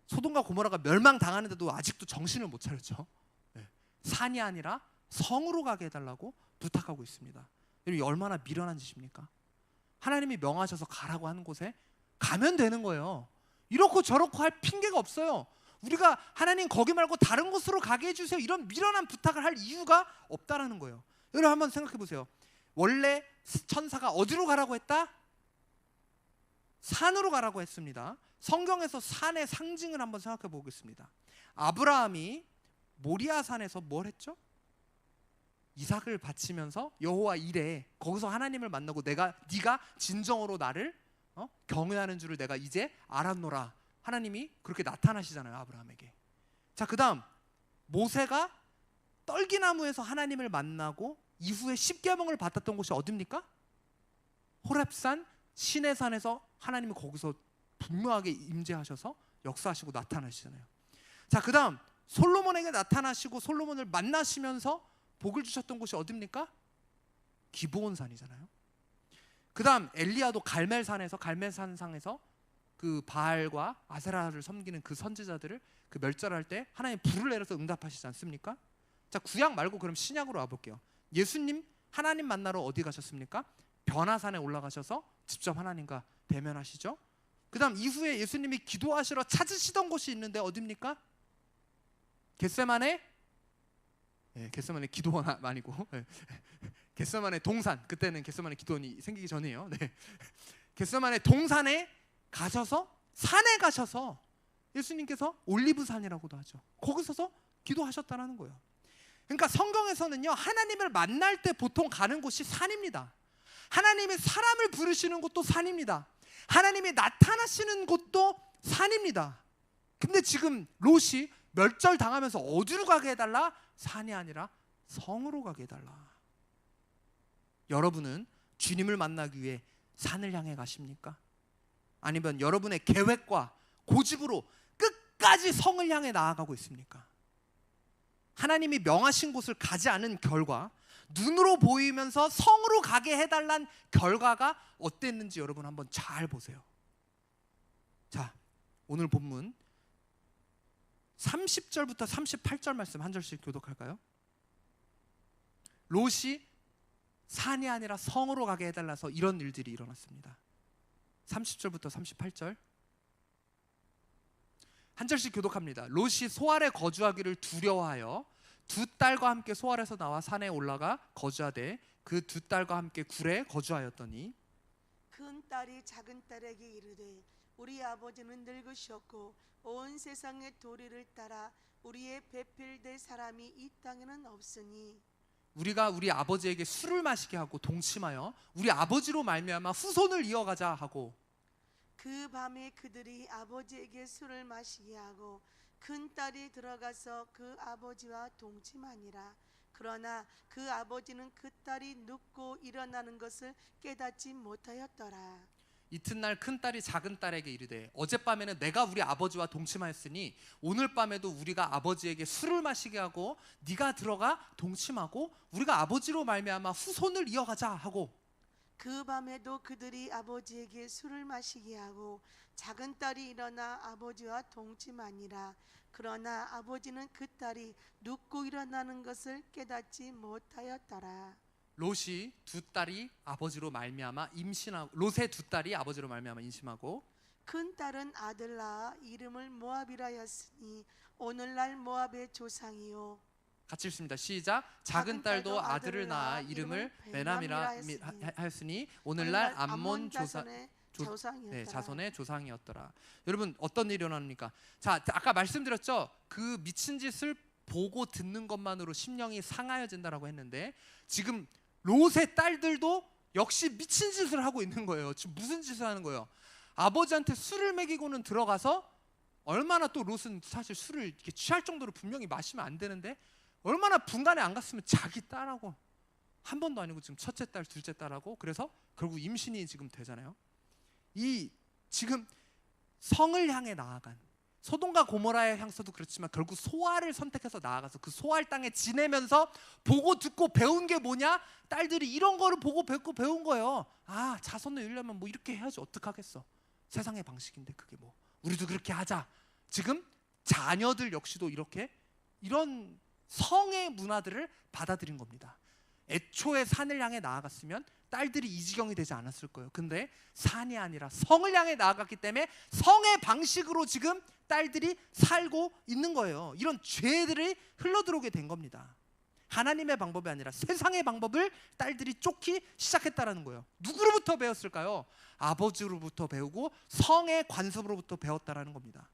소돔과 고모라가 멸망당하는데도 아직도 정신을 못 차렸죠. 산이 아니라 성으로 가게 해달라고 부탁하고 있습니다. 여러분 얼마나 미련한 짓입니까? 하나님이 명하셔서 가라고 하는 곳에 가면 되는 거예요. 이렇고 저렇고 할 핑계가 없어요. 우리가 하나님 거기 말고 다른 곳으로 가게 해주세요, 이런 미련한 부탁을 할 이유가 없다라는 거예요. 여러분 한번 생각해 보세요. 원래 천사가 어디로 가라고 했다? 산으로 가라고 했습니다. 성경에서 산의 상징을 한번 생각해 보겠습니다. 아브라함이 모리아 산에서 뭘 했죠? 이삭을 바치면서 여호와 이레, 거기서 하나님을 만나고 네가 진정으로 나를 경외하는 줄을 내가 이제 알았노라, 하나님이 그렇게 나타나시잖아요 아브라함에게. 자, 그 다음 모세가 떨기나무에서 하나님을 만나고 이후에 십계명을 받았던 곳이 어딥니까? 호렙산 시내산에서 하나님이 거기서 분명하게 임재하셔서 역사하시고 나타나시잖아요. 자, 그 다음 솔로몬에게 나타나시고 솔로몬을 만나시면서 복을 주셨던 곳이 어딥니까? 기브온산이잖아요. 그 다음 엘리야도 갈멜산상에서 그 바알과 아세라를 섬기는 그 선지자들을 그 멸절할 때 하나님 불을 내려서 응답하시지 않습니까? 자, 구약 말고 그럼 신약으로 와볼게요. 예수님 하나님 만나러 어디 가셨습니까? 변화산에 올라가셔서 직접 하나님과 대면하시죠. 그 다음 이후에 예수님이 기도하시러 찾으시던 곳이 있는데 어딥니까? 겟세마네 기도원 아니고 겟세마네 동산, 그때는 겟세마네 기도원이 생기기 전이에요. 겟세마네 동산에 가셔서 산에 가셔서 예수님께서 올리브산이라고도 하죠. 거기서서 기도하셨다라는 거예요. 그러니까 성경에서는요 하나님을 만날 때 보통 가는 곳이 산입니다. 하나님이 사람을 부르시는 곳도 산입니다. 하나님이 나타나시는 곳도 산입니다. 근데 지금 롯이 멸절당하면서 어디로 가게 해달라? 산이 아니라 성으로 가게 해달라. 여러분은 주님을 만나기 위해 산을 향해 가십니까? 아니면 여러분의 계획과 고집으로 끝까지 성을 향해 나아가고 있습니까? 하나님이 명하신 곳을 가지 않은 결과, 눈으로 보이면서 성으로 가게 해달란 결과가 어땠는지 여러분 한번 잘 보세요. 자, 오늘 본문 30절부터 38절 말씀 한 절씩 교독할까요? 롯이 산이 아니라 성으로 가게 해달라서 이런 일들이 일어났습니다. 30절부터 38절 한 절씩 교독합니다. 롯이 소알에 거주하기를 두려워하여 두 딸과 함께 소알에서 나와 산에 올라가 거주하되 그 두 딸과 함께 굴에 거주하였더니 큰 딸이 작은 딸에게 이르되 우리 아버지는 늙으셨고 온 세상의 도리를 따라 우리의 배필될 사람이 이 땅에는 없으니 우리가 우리 아버지에게 술을 마시게 하고 동침하여 우리 아버지로 말미암아 후손을 이어가자 하고 그 밤에 그들이 아버지에게 술을 마시게 하고 큰 딸이 들어가서 그 아버지와 동침하니라. 그러나 그 아버지는 그 딸이 눕고 일어나는 것을 깨닫지 못하였더라. 이튿날 큰딸이 작은 딸에게 이르되 어젯밤에는 내가 우리 아버지와 동침하였으니 오늘 밤에도 우리가 아버지에게 술을 마시게 하고 네가 들어가 동침하고 우리가 아버지로 말미암아 후손을 이어가자 하고 그 밤에도 그들이 아버지에게 술을 마시게 하고 작은 딸이 일어나 아버지와 동침하니라. 그러나 아버지는 그 딸이 눕고 일어나는 것을 깨닫지 못하였더라. 롯이 두 딸이 아버지로 말미암아 임신하고 롯의 두 딸이 아버지로 말미암아 임신하고 큰 딸은 아들 낳아 이름을 모압이라였으니 오늘날 모압의 조상이요. 같이 읽습니다. 시작. 작은 딸도 아들을 낳아 이름을 베남이라 하였으니 오늘날 암몬 자손의 조상이었더라. 여러분 어떤 일이 일어납니까? 자, 아까 말씀드렸죠. 그 미친 짓을 보고 듣는 것만으로 심령이 상하여진다라고 했는데 지금 롯의 딸들도 역시 미친 짓을 하고 있는 거예요. 지금 무슨 짓을 하는 거예요? 아버지한테 술을 먹이고는 들어가서 얼마나 또 롯은 사실 술을 이렇게 취할 정도로 분명히 마시면 안 되는데 얼마나 분간에 안 갔으면 자기 딸하고 한 번도 아니고 지금 첫째 딸, 둘째 딸하고 그래서 결국 임신이 지금 되잖아요. 이 지금 성을 향해 나아간 소돔과 고모라의 향서도 그렇지만 결국 소알을 선택해서 나아가서 그 소알 땅에 지내면서 보고 듣고 배운 게 뭐냐? 딸들이 이런 거를 보고 배우고 배운 거예요. 아, 자손을 이루려면 뭐 이렇게 해야지 어떡하겠어. 세상의 방식인데 그게 뭐 우리도 그렇게 하자. 지금 자녀들 역시도 이런 성의 문화들을 받아들인 겁니다. 애초에 산을 향해 나아갔으면 딸들이 이 지경이 되지 않았을 거예요. 근데 산이 아니라 성을 향해 나아갔기 때문에 성의 방식으로 지금 딸들이 살고 있는 거예요. 이런 죄들이 흘러들어오게 된 겁니다. 하나님의 방법이 아니라 세상의 방법을 딸들이 쫓기 시작했다라는 거예요. 누구로부터 배웠을까요? 아버지로부터 배우고 성의 관습으로부터 배웠다라는 겁니다.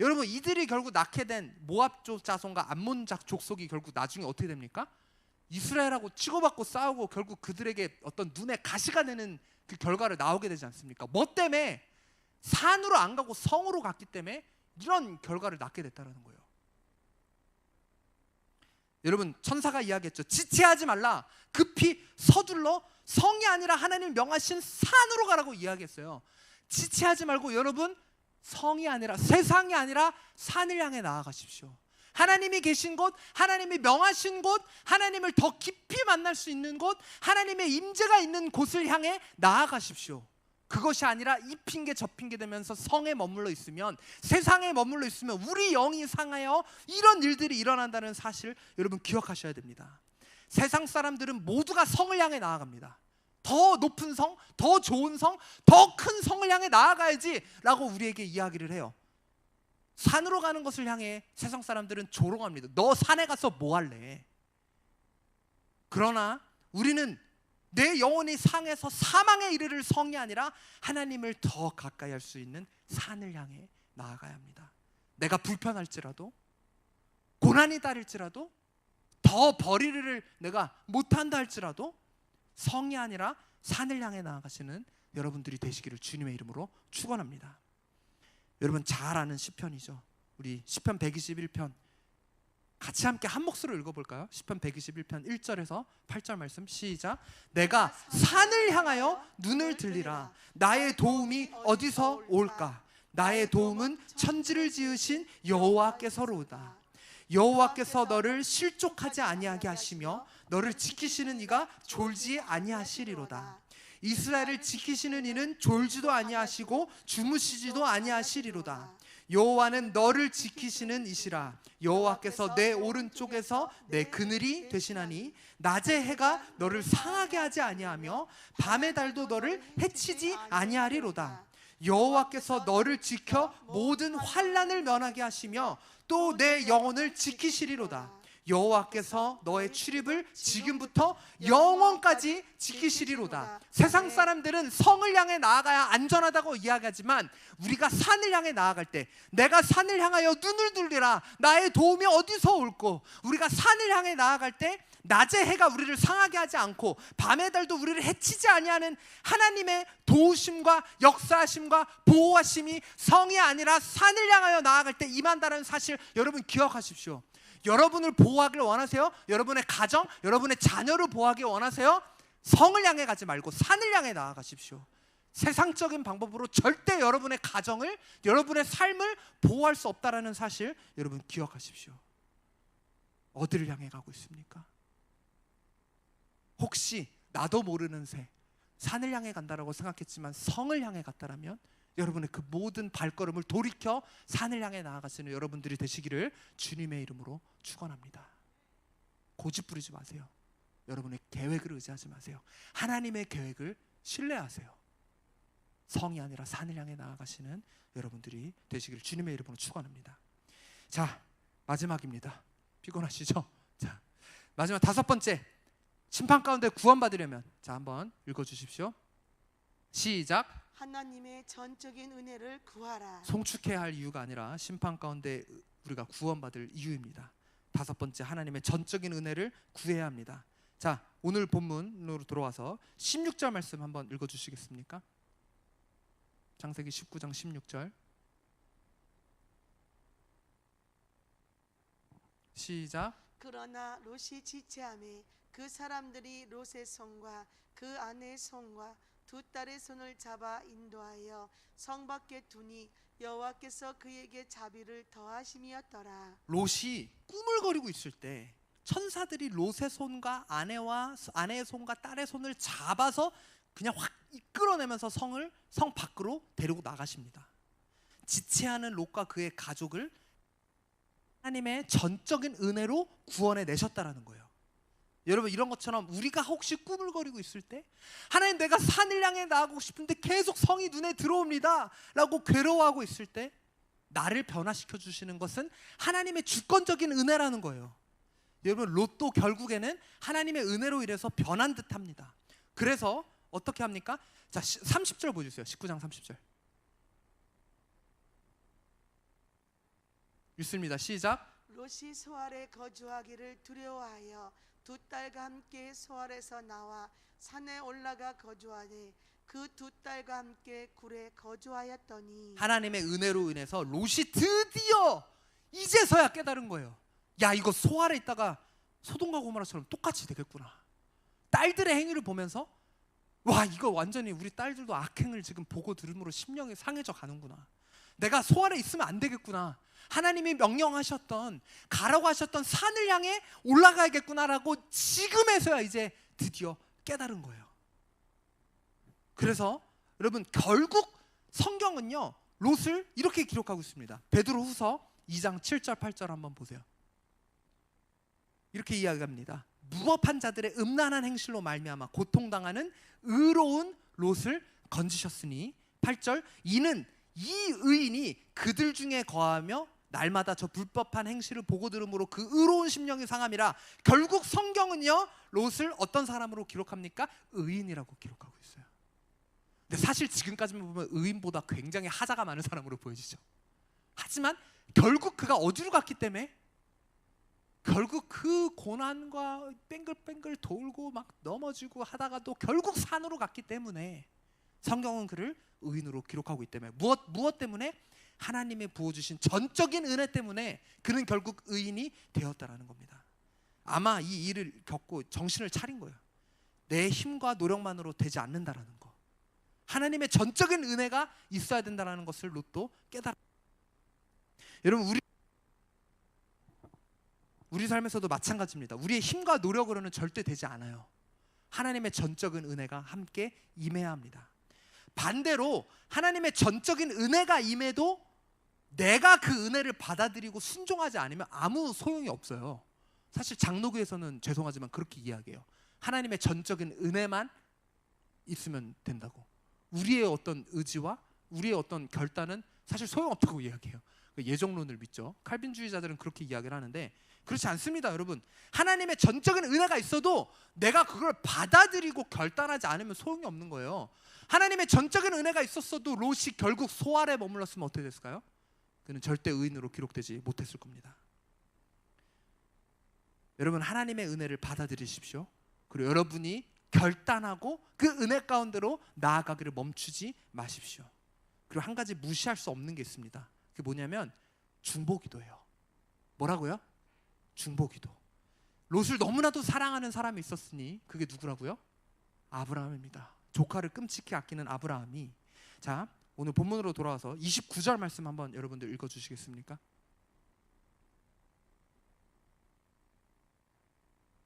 여러분 이들이 결국 낳게 된 모압 자손과 암몬 족속이 결국 나중에 어떻게 됩니까? 이스라엘하고 치고받고 싸우고 결국 그들에게 어떤 눈에 가시가 되는 그 결과를 나오게 되지 않습니까? 뭐 때문에? 산으로 안 가고 성으로 갔기 때문에 이런 결과를 낳게 됐다는 거예요. 여러분 천사가 이야기했죠. 지체하지 말라. 급히 서둘러 성이 아니라 하나님 명하신 산으로 가라고 이야기했어요. 지체하지 말고 여러분 성이 아니라 세상이 아니라 산을 향해 나아가십시오. 하나님이 계신 곳, 하나님이 명하신 곳, 하나님을 더 깊이 만날 수 있는 곳, 하나님의 임재가 있는 곳을 향해 나아가십시오. 그것이 아니라 이 핑계 저 핑계 되면서 성에 머물러 있으면, 세상에 머물러 있으면 우리 영이 상하여 이런 일들이 일어난다는 사실 여러분 기억하셔야 됩니다. 세상 사람들은 모두가 성을 향해 나아갑니다. 더 높은 성, 더 좋은 성, 더 큰 성을 향해 나아가야지 라고 우리에게 이야기를 해요. 산으로 가는 것을 향해 세상 사람들은 조롱합니다. 너 산에 가서 뭐 할래? 그러나 우리는 내 영혼이 상해서 사망에 이르를 성이 아니라 하나님을 더 가까이 할 수 있는 산을 향해 나아가야 합니다. 내가 불편할지라도, 고난이 따를지라도, 더 버리를 내가 못한다 할지라도 성이 아니라 산을 향해 나아가시는 여러분들이 되시기를 주님의 이름으로 축원합니다. 여러분 잘 아는 시편이죠. 우리 시편 121편 같이 함께 한 목소리로 읽어볼까요? 시편 121편 1절에서 8절 말씀 시작. 내가 산을 향하여 눈을 들리라. 나의 도움이 어디서 올까? 나의 도움은 천지를 지으신 여호와께서로다. 여호와께서 너를 실족하지 아니하게 하시며 너를 지키시는 이가 졸지 아니하시리로다. 이스라엘을 지키시는 이는 졸지도 아니하시고 주무시지도 아니하시리로다. 여호와는 너를 지키시는 이시라. 여호와께서 내 오른쪽에서 내 그늘이 되시나니 낮의 해가 너를 상하게 하지 아니하며 밤의 달도 너를 해치지 아니하리로다. 여호와께서 너를 지켜 모든 환난을 면하게 하시며 또 내 영혼을 지키시리로다. 여호와께서 너의 출입을 지금부터 영원까지 지키시리로다. 세상 사람들은 성을 향해 나아가야 안전하다고 이야기하지만 우리가 산을 향해 나아갈 때 내가 산을 향하여 눈을 들리라. 나의 도움이 어디서 올꼬? 우리가 산을 향해 나아갈 때 낮의 해가 우리를 상하게 하지 않고 밤의 달도 우리를 해치지 아니하는 하나님의 도우심과 역사하심과 보호하심이 성이 아니라 산을 향하여 나아갈 때 임한다는 사실 여러분 기억하십시오. 여러분을 보호하길 원하세요? 여러분의 가정, 여러분의 자녀를 보호하길 원하세요? 성을 향해 가지 말고 산을 향해 나아가십시오. 세상적인 방법으로 절대 여러분의 가정을, 여러분의 삶을 보호할 수 없다는 사실 여러분 기억하십시오. 어디를 향해 가고 있습니까? 혹시 나도 모르는 새 산을 향해 간다라고 생각했지만 성을 향해 갔다라면 여러분의 그 모든 발걸음을 돌이켜 산을 향해 나아가시는 여러분들이 되시기를 주님의 이름으로 축원합니다. 고집 부리지 마세요. 여러분의 계획을 의지하지 마세요. 하나님의 계획을 신뢰하세요. 성이 아니라 산을 향해 나아가시는 여러분들이 되시기를 주님의 이름으로 축원합니다. 자, 마지막입니다. 피곤하시죠? 자, 마지막 5번째. 심판 가운데 구원받으려면 자, 한번 읽어주십시오. 시작. 하나님의 전적인 은혜를 구하라. 송축해야 할 이유가 아니라 심판 가운데 우리가 구원받을 이유입니다. 5번째, 하나님의 전적인 은혜를 구해야 합니다. 자, 오늘 본문으로 돌아와서 16절 말씀 한번 읽어주시겠습니까? 창세기 19장 16절 시작. 그러나 롯이 지체하매 그 사람들이 롯의 손과 그 아내의 손과 두 딸의 손을 잡아 인도하여 성 밖에 두니 여호와께서 그에게 자비를 더하심이었더라. 롯이 꾸물거리고 있을 때 천사들이 롯의 손과 아내의 손과 딸의 손을 잡아서 그냥 확 이끌어내면서 성 밖으로 데리고 나가십니다. 지체하는 롯과 그의 가족을 하나님의 전적인 은혜로 구원해 내셨다라는 거예요. 여러분, 이런 것처럼 우리가 혹시 꾸물거리고 있을 때 하나님, 내가 산을 향해 나가고 싶은데 계속 성이 눈에 들어옵니다 라고 괴로워하고 있을 때 나를 변화시켜 주시는 것은 하나님의 주권적인 은혜라는 거예요. 여러분, 롯도 결국에는 하나님의 은혜로 인해서 변한 듯 합니다. 그래서 어떻게 합니까? 자, 30절 보여주세요. 19장 30절 읽습니다. 시작. 롯이 소알에 거주하기를 두려워하여 두 딸과 함께 소알에서 나와 산에 올라가 거주하되 그 두 딸과 함께 굴에 거주하였더니 하나님의 은혜로 인해서 롯이 드디어 이제서야 깨달은 거예요. 야, 이거 소알에 있다가 소돔과 고모라처럼 똑같이 되겠구나. 딸들의 행위를 보면서 와, 이거 완전히 우리 딸들도 악행을 지금 보고 들음으로 심령이 상해져 가는구나. 내가 소알에 있으면 안 되겠구나. 하나님이 명령하셨던, 가라고 하셨던 산을 향해 올라가야겠구나라고 지금에서야 이제 드디어 깨달은 거예요. 그래서 여러분, 결국 성경은요 롯을 이렇게 기록하고 있습니다. 베드로후서 2장 7절 8절 한번 보세요. 이렇게 이야기합니다. 무법한 자들의 음란한 행실로 말미암아 고통당하는 의로운 롯을 건지셨으니 8절, 이는 이 의인이 그들 중에 거하며 날마다 저 불법한 행실을 보고 들음으로 그 의로운 심령이 상함이라. 결국 성경은요 롯을 어떤 사람으로 기록합니까? 의인이라고 기록하고 있어요. 근데 사실 지금까지만 보면 의인보다 굉장히 하자가 많은 사람으로 보여지죠. 하지만 결국 그가 어디로 갔기 때문에, 결국 그 고난과 뺑글뺑글 돌고 막 넘어지고 하다가도 결국 산으로 갔기 때문에 성경은 그를 의인으로 기록하고 있기 때문에, 무엇 때문에? 하나님의 부어주신 전적인 은혜 때문에 그는 결국 의인이 되었다라는 겁니다. 아마 이 일을 겪고 정신을 차린 거예요. 내 힘과 노력만으로 되지 않는다라는 거. 하나님의 전적인 은혜가 있어야 된다는 것을 롯도 깨달아. 여러분, 우리 삶에서도 마찬가지입니다. 우리의 힘과 노력으로는 절대 되지 않아요. 하나님의 전적인 은혜가 함께 임해야 합니다. 반대로 하나님의 전적인 은혜가 임해도 내가 그 은혜를 받아들이고 순종하지 않으면 아무 소용이 없어요. 사실 장로교에서는 죄송하지만 그렇게 이야기해요. 하나님의 전적인 은혜만 있으면 된다고. 우리의 어떤 의지와 우리의 어떤 결단은 사실 소용없다고 이야기해요. 예정론을 믿죠. 칼빈주의자들은 그렇게 이야기를 하는데 그렇지 않습니다, 여러분. 하나님의 전적인 은혜가 있어도 내가 그걸 받아들이고 결단하지 않으면 소용이 없는 거예요. 하나님의 전적인 은혜가 있었어도 롯이 결국 소알에 머물렀으면 어떻게 됐을까요? 그는 절대 의인으로 기록되지 못했을 겁니다. 여러분, 하나님의 은혜를 받아들이십시오. 그리고 여러분이 결단하고 그 은혜 가운데로 나아가기를 멈추지 마십시오. 그리고 한 가지 무시할 수 없는 게 있습니다. 그게 뭐냐면 중보기도예요. 뭐라고요? 중보기도. 롯을 너무나도 사랑하는 사람이 있었으니 그게 누구라고요? 아브라함입니다. 조카를 끔찍히 아끼는 아브라함이. 자, 오늘 본문으로 돌아와서 29절 말씀 한번 여러분들 읽어주시겠습니까?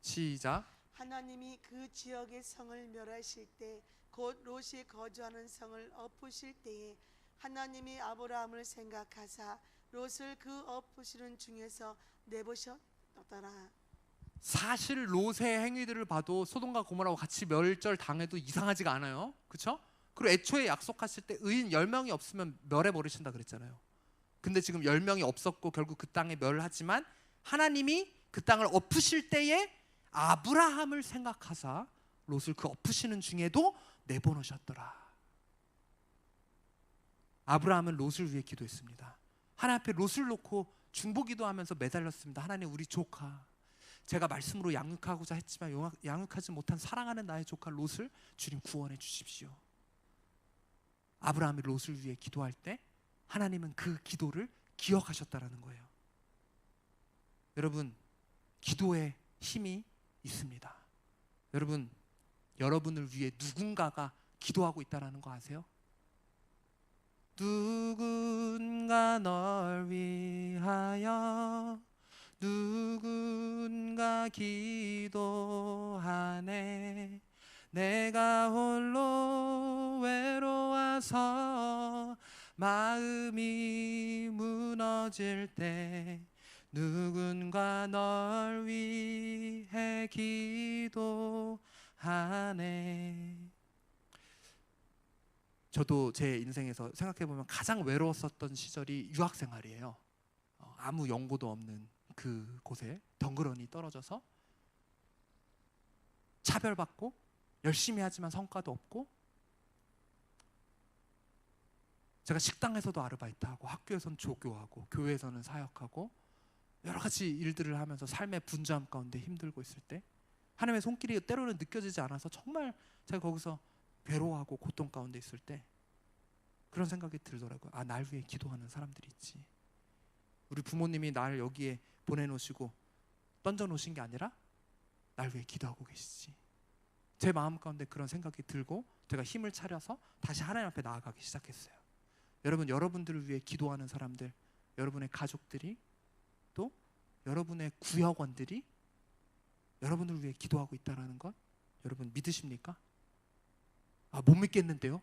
시작. 하나님이 그 지역의 성을 멸하실 때 곧 롯이 거주하는 성을 엎으실 때에 하나님이 아브라함을 생각하사 롯을 그 엎으시는 중에서 내보셨더라. 사실 롯의 행위들을 봐도 소돔과 고모라와 같이 멸절당해도 이상하지가 않아요. 그렇죠? 그리고 애초에 약속하실 때 의인 10명이 없으면 멸해버리신다 그랬잖아요. 근데 지금 10명이 없었고 결국 그 땅에 멸하지만 하나님이 그 땅을 엎으실 때에 아브라함을 생각하사 롯을 그 엎으시는 중에도 내보내셨더라. 아브라함은 롯을 위해 기도했습니다. 하나님 앞에 롯을 놓고 중보기도하면서 매달렸습니다. 하나님, 우리 조카, 제가 말씀으로 양육하고자 했지만 양육하지 못한 사랑하는 나의 조카 롯을 주님 구원해 주십시오. 아브라함이 롯을 위해 기도할 때 하나님은 그 기도를 기억하셨다라는 거예요. 여러분, 기도에 힘이 있습니다. 여러분, 여러분을 위해 누군가가 기도하고 있다는 거 아세요? 누군가 널 위하여 누군가 기도하네. 내가 홀로 외로워서 마음이 무너질 때 누군가 널 위해 기도하네. 저도 제 인생에서 생각해보면 가장 외로웠었던 시절이 유학생활이에요. 아무 연고도 없는 그곳에 덩그러니 떨어져서 차별받고 열심히 하지만 성과도 없고, 제가 식당에서도 아르바이트하고 학교에서는 조교하고 교회에서는 사역하고 여러 가지 일들을 하면서 삶의 분주함 가운데 힘들고 있을 때 하나님의 손길이 때로는 느껴지지 않아서 정말 제가 거기서 괴로워하고 고통 가운데 있을 때 그런 생각이 들더라고요. 아, 날 위해 기도하는 사람들이 있지. 우리 부모님이 날 여기에 보내놓으시고 던져놓으신 게 아니라 날 위해 기도하고 계시지. 제 마음 가운데 그런 생각이 들고 제가 힘을 차려서 다시 하나님 앞에 나아가기 시작했어요. 여러분, 여러분들을 위해 기도하는 사람들, 여러분의 가족들이, 또 여러분의 구역원들이 여러분을 위해 기도하고 있다는 것 여러분 믿으십니까? 아, 못 믿겠는데요?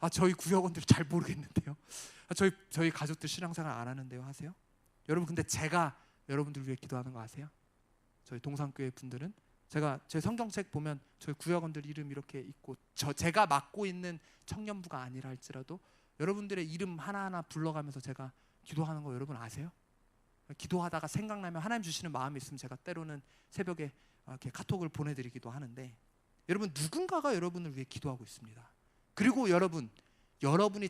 아, 저희 구역원들 잘 모르겠는데요? 아, 저희 가족들 신앙생활 안 하는데요? 하세요? 여러분, 근데 제가 여러분들 위해 기도하는 거 아세요? 저희 동산교회 분들은 제가 제 성경책 보면 저희 구역원들 이름 이렇게 있고 제가 맡고 있는 청년부가 아니라 할지라도 여러분들의 이름 하나하나 불러가면서 제가 기도하는 거 여러분 아세요? 기도하다가 생각나면 하나님 주시는 마음이 있으면 제가 때로는 새벽에 이렇게 카톡을 보내드리기도 하는데, 여러분, 누군가가 여러분을 위해 기도하고 있습니다. 그리고 여러분이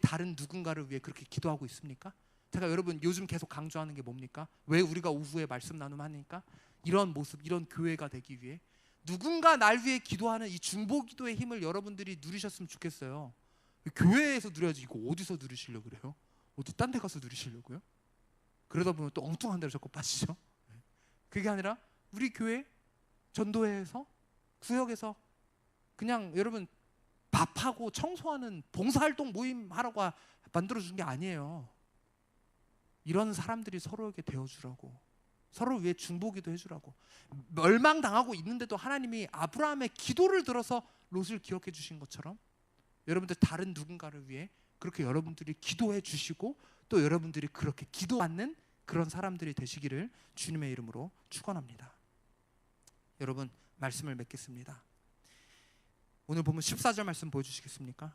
다른 누군가를 위해 그렇게 기도하고 있습니까? 제가 여러분 요즘 계속 강조하는 게 뭡니까? 왜 우리가 오후에 말씀 나눔하니까 이런 모습, 이런 교회가 되기 위해 누군가 날 위해 기도하는 이 중보기도의 힘을 여러분들이 누리셨으면 좋겠어요. 교회에서 누려야지 이거 어디서 누리시려고 그래요? 어디 딴 데 가서 누리시려고요? 그러다 보면 또 엉뚱한 데로 자꾸 빠지죠. 그게 아니라 우리 교회 전도회에서 구역에서 그냥 여러분 밥하고 청소하는 봉사활동 모임 하라고 만들어준 게 아니에요. 이런 사람들이 서로에게 되어주라고, 서로 위해 중보기도 해주라고. 멸망당하고 있는데도 하나님이 아브라함의 기도를 들어서 롯을 기억해 주신 것처럼 여러분들 다른 누군가를 위해 그렇게 여러분들이 기도해 주시고 또 여러분들이 그렇게 기도받는 그런 사람들이 되시기를 주님의 이름으로 축원합니다. 여러분 말씀을 맺겠습니다. 오늘 보면 14절 말씀 보여주시겠습니까?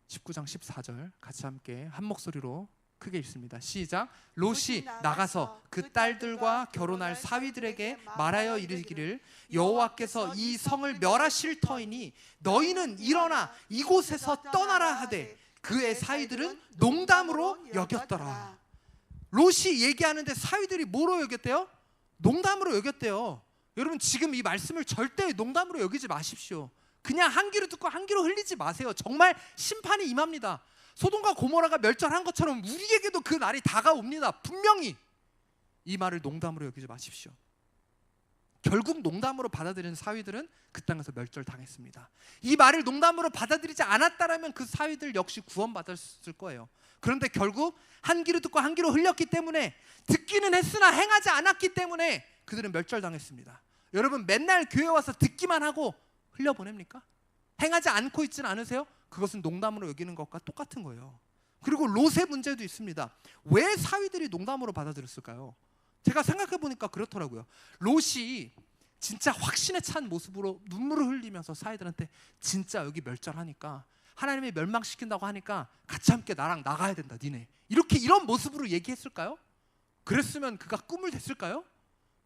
19장 14절 같이 함께 한 목소리로 크게 읽습니다. 시작. 롯이 나가서 그 딸들과 결혼할 사위들에게 말하여 이르기를 여호와께서 이 성을 멸하실 터이니 너희는 일어나 이곳에서 떠나라 하되 그의 사위들은 농담으로 여겼더라. 롯이 얘기하는데 사위들이 뭐로 여겼대요? 농담으로 여겼대요. 여러분 지금 이 말씀을 절대 농담으로 여기지 마십시오. 그냥 한 귀로 듣고 한 귀로 흘리지 마세요. 정말 심판이 임합니다. 소돔과 고모라가 멸절한 것처럼 우리에게도 그 날이 다가옵니다. 분명히 이 말을 농담으로 여기지 마십시오. 결국 농담으로 받아들인 사위들은 그 땅에서 멸절당했습니다. 이 말을 농담으로 받아들이지 않았다라면 그 사위들 역시 구원받았을 거예요. 그런데 결국 한 귀로 듣고 한 귀로 흘렸기 때문에, 듣기는 했으나 행하지 않았기 때문에 그들은 멸절당했습니다. 여러분 맨날 교회 와서 듣기만 하고 흘려보냅니까? 행하지 않고 있지는 않으세요? 그것은 농담으로 여기는 것과 똑같은 거예요. 그리고 롯의 문제도 있습니다. 왜 사위들이 농담으로 받아들였을까요? 제가 생각해 보니까 그렇더라고요. 롯이 진짜 확신에 찬 모습으로 눈물을 흘리면서 사위들한테 진짜 여기 멸절하니까, 하나님이 멸망시킨다고 하니까 같이 함께 나랑 나가야 된다 니네, 이런 모습으로 얘기했을까요? 그랬으면 그가 꿈을 댔을까요?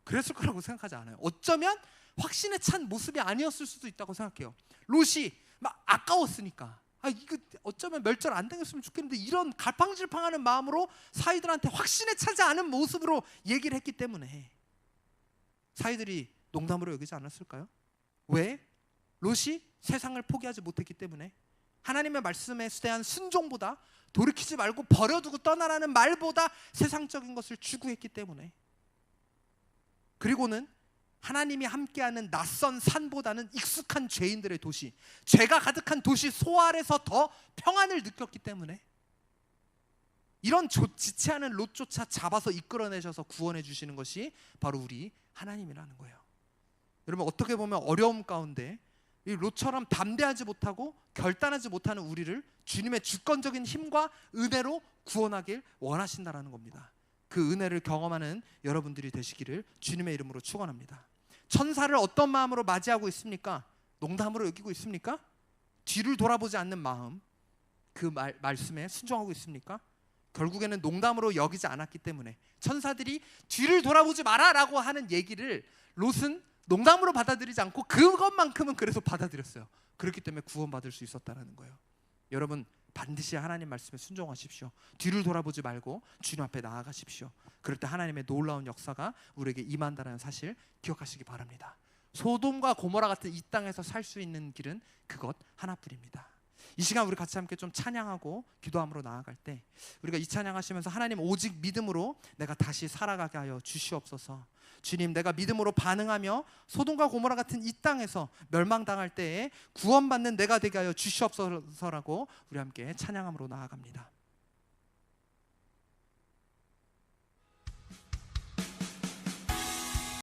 그랬을 거라고 생각하지 않아요. 어쩌면 확신에 찬 모습이 아니었을 수도 있다고 생각해요. 롯이 막 아까웠으니까, 이거 어쩌면 멸절 안 당했으면 좋겠는데, 이런 갈팡질팡하는 마음으로 사위들한테 확신에 차지 않은 모습으로 얘기를 했기 때문에 사위들이 농담으로 여기지 않았을까요? 왜? 롯이 세상을 포기하지 못했기 때문에, 하나님의 말씀에 대한 순종보다, 돌이키지 말고 버려두고 떠나라는 말보다 세상적인 것을 추구했기 때문에, 그리고는 하나님이 함께하는 낯선 산보다는 익숙한 죄인들의 도시, 죄가 가득한 도시 소알에서 더 평안을 느꼈기 때문에, 이런 지체하는 롯조차 잡아서 이끌어내셔서 구원해 주시는 것이 바로 우리 하나님이라는 거예요. 여러분 어떻게 보면 어려움 가운데 이 롯처럼 담대하지 못하고 결단하지 못하는 우리를 주님의 주권적인 힘과 은혜로 구원하길 원하신다라는 겁니다. 그 은혜를 경험하는 여러분들이 되시기를 주님의 이름으로 축원합니다. 천사를 어떤 마음으로 맞이하고 있습니까? 농담으로 여기고 있습니까? 뒤를 돌아보지 않는 마음, 그 말씀에 순종하고 있습니까? 결국에는 농담으로 여기지 않았기 때문에, 천사들이 뒤를 돌아보지 마라라고 하는 얘기를 롯은 농담으로 받아들이지 않고 그것만큼은 그래서 받아들였어요. 그렇기 때문에 구원받을 수 있었다는 거예요. 여러분 반드시 하나님 말씀에 순종하십시오. 뒤를 돌아보지 말고 주님 앞에 나아가십시오. 그럴 때 하나님의 놀라운 역사가 우리에게 임한다는 사실 기억하시기 바랍니다. 소돔과 고모라 같은 이 땅에서 살 수 있는 길은 그것 하나뿐입니다. 이 시간 우리 같이 함께 좀 찬양하고 기도함으로 나아갈 때, 우리가 이 찬양하시면서 하나님 오직 믿음으로 내가 다시 살아가게 하여 주시옵소서. 주님, 내가 믿음으로 반응하며 소돔과 고모라 같은 이 땅에서 멸망당할 때에 구원받는 내가 되게 하여 주시옵소서라고 우리 함께 찬양함으로 나아갑니다.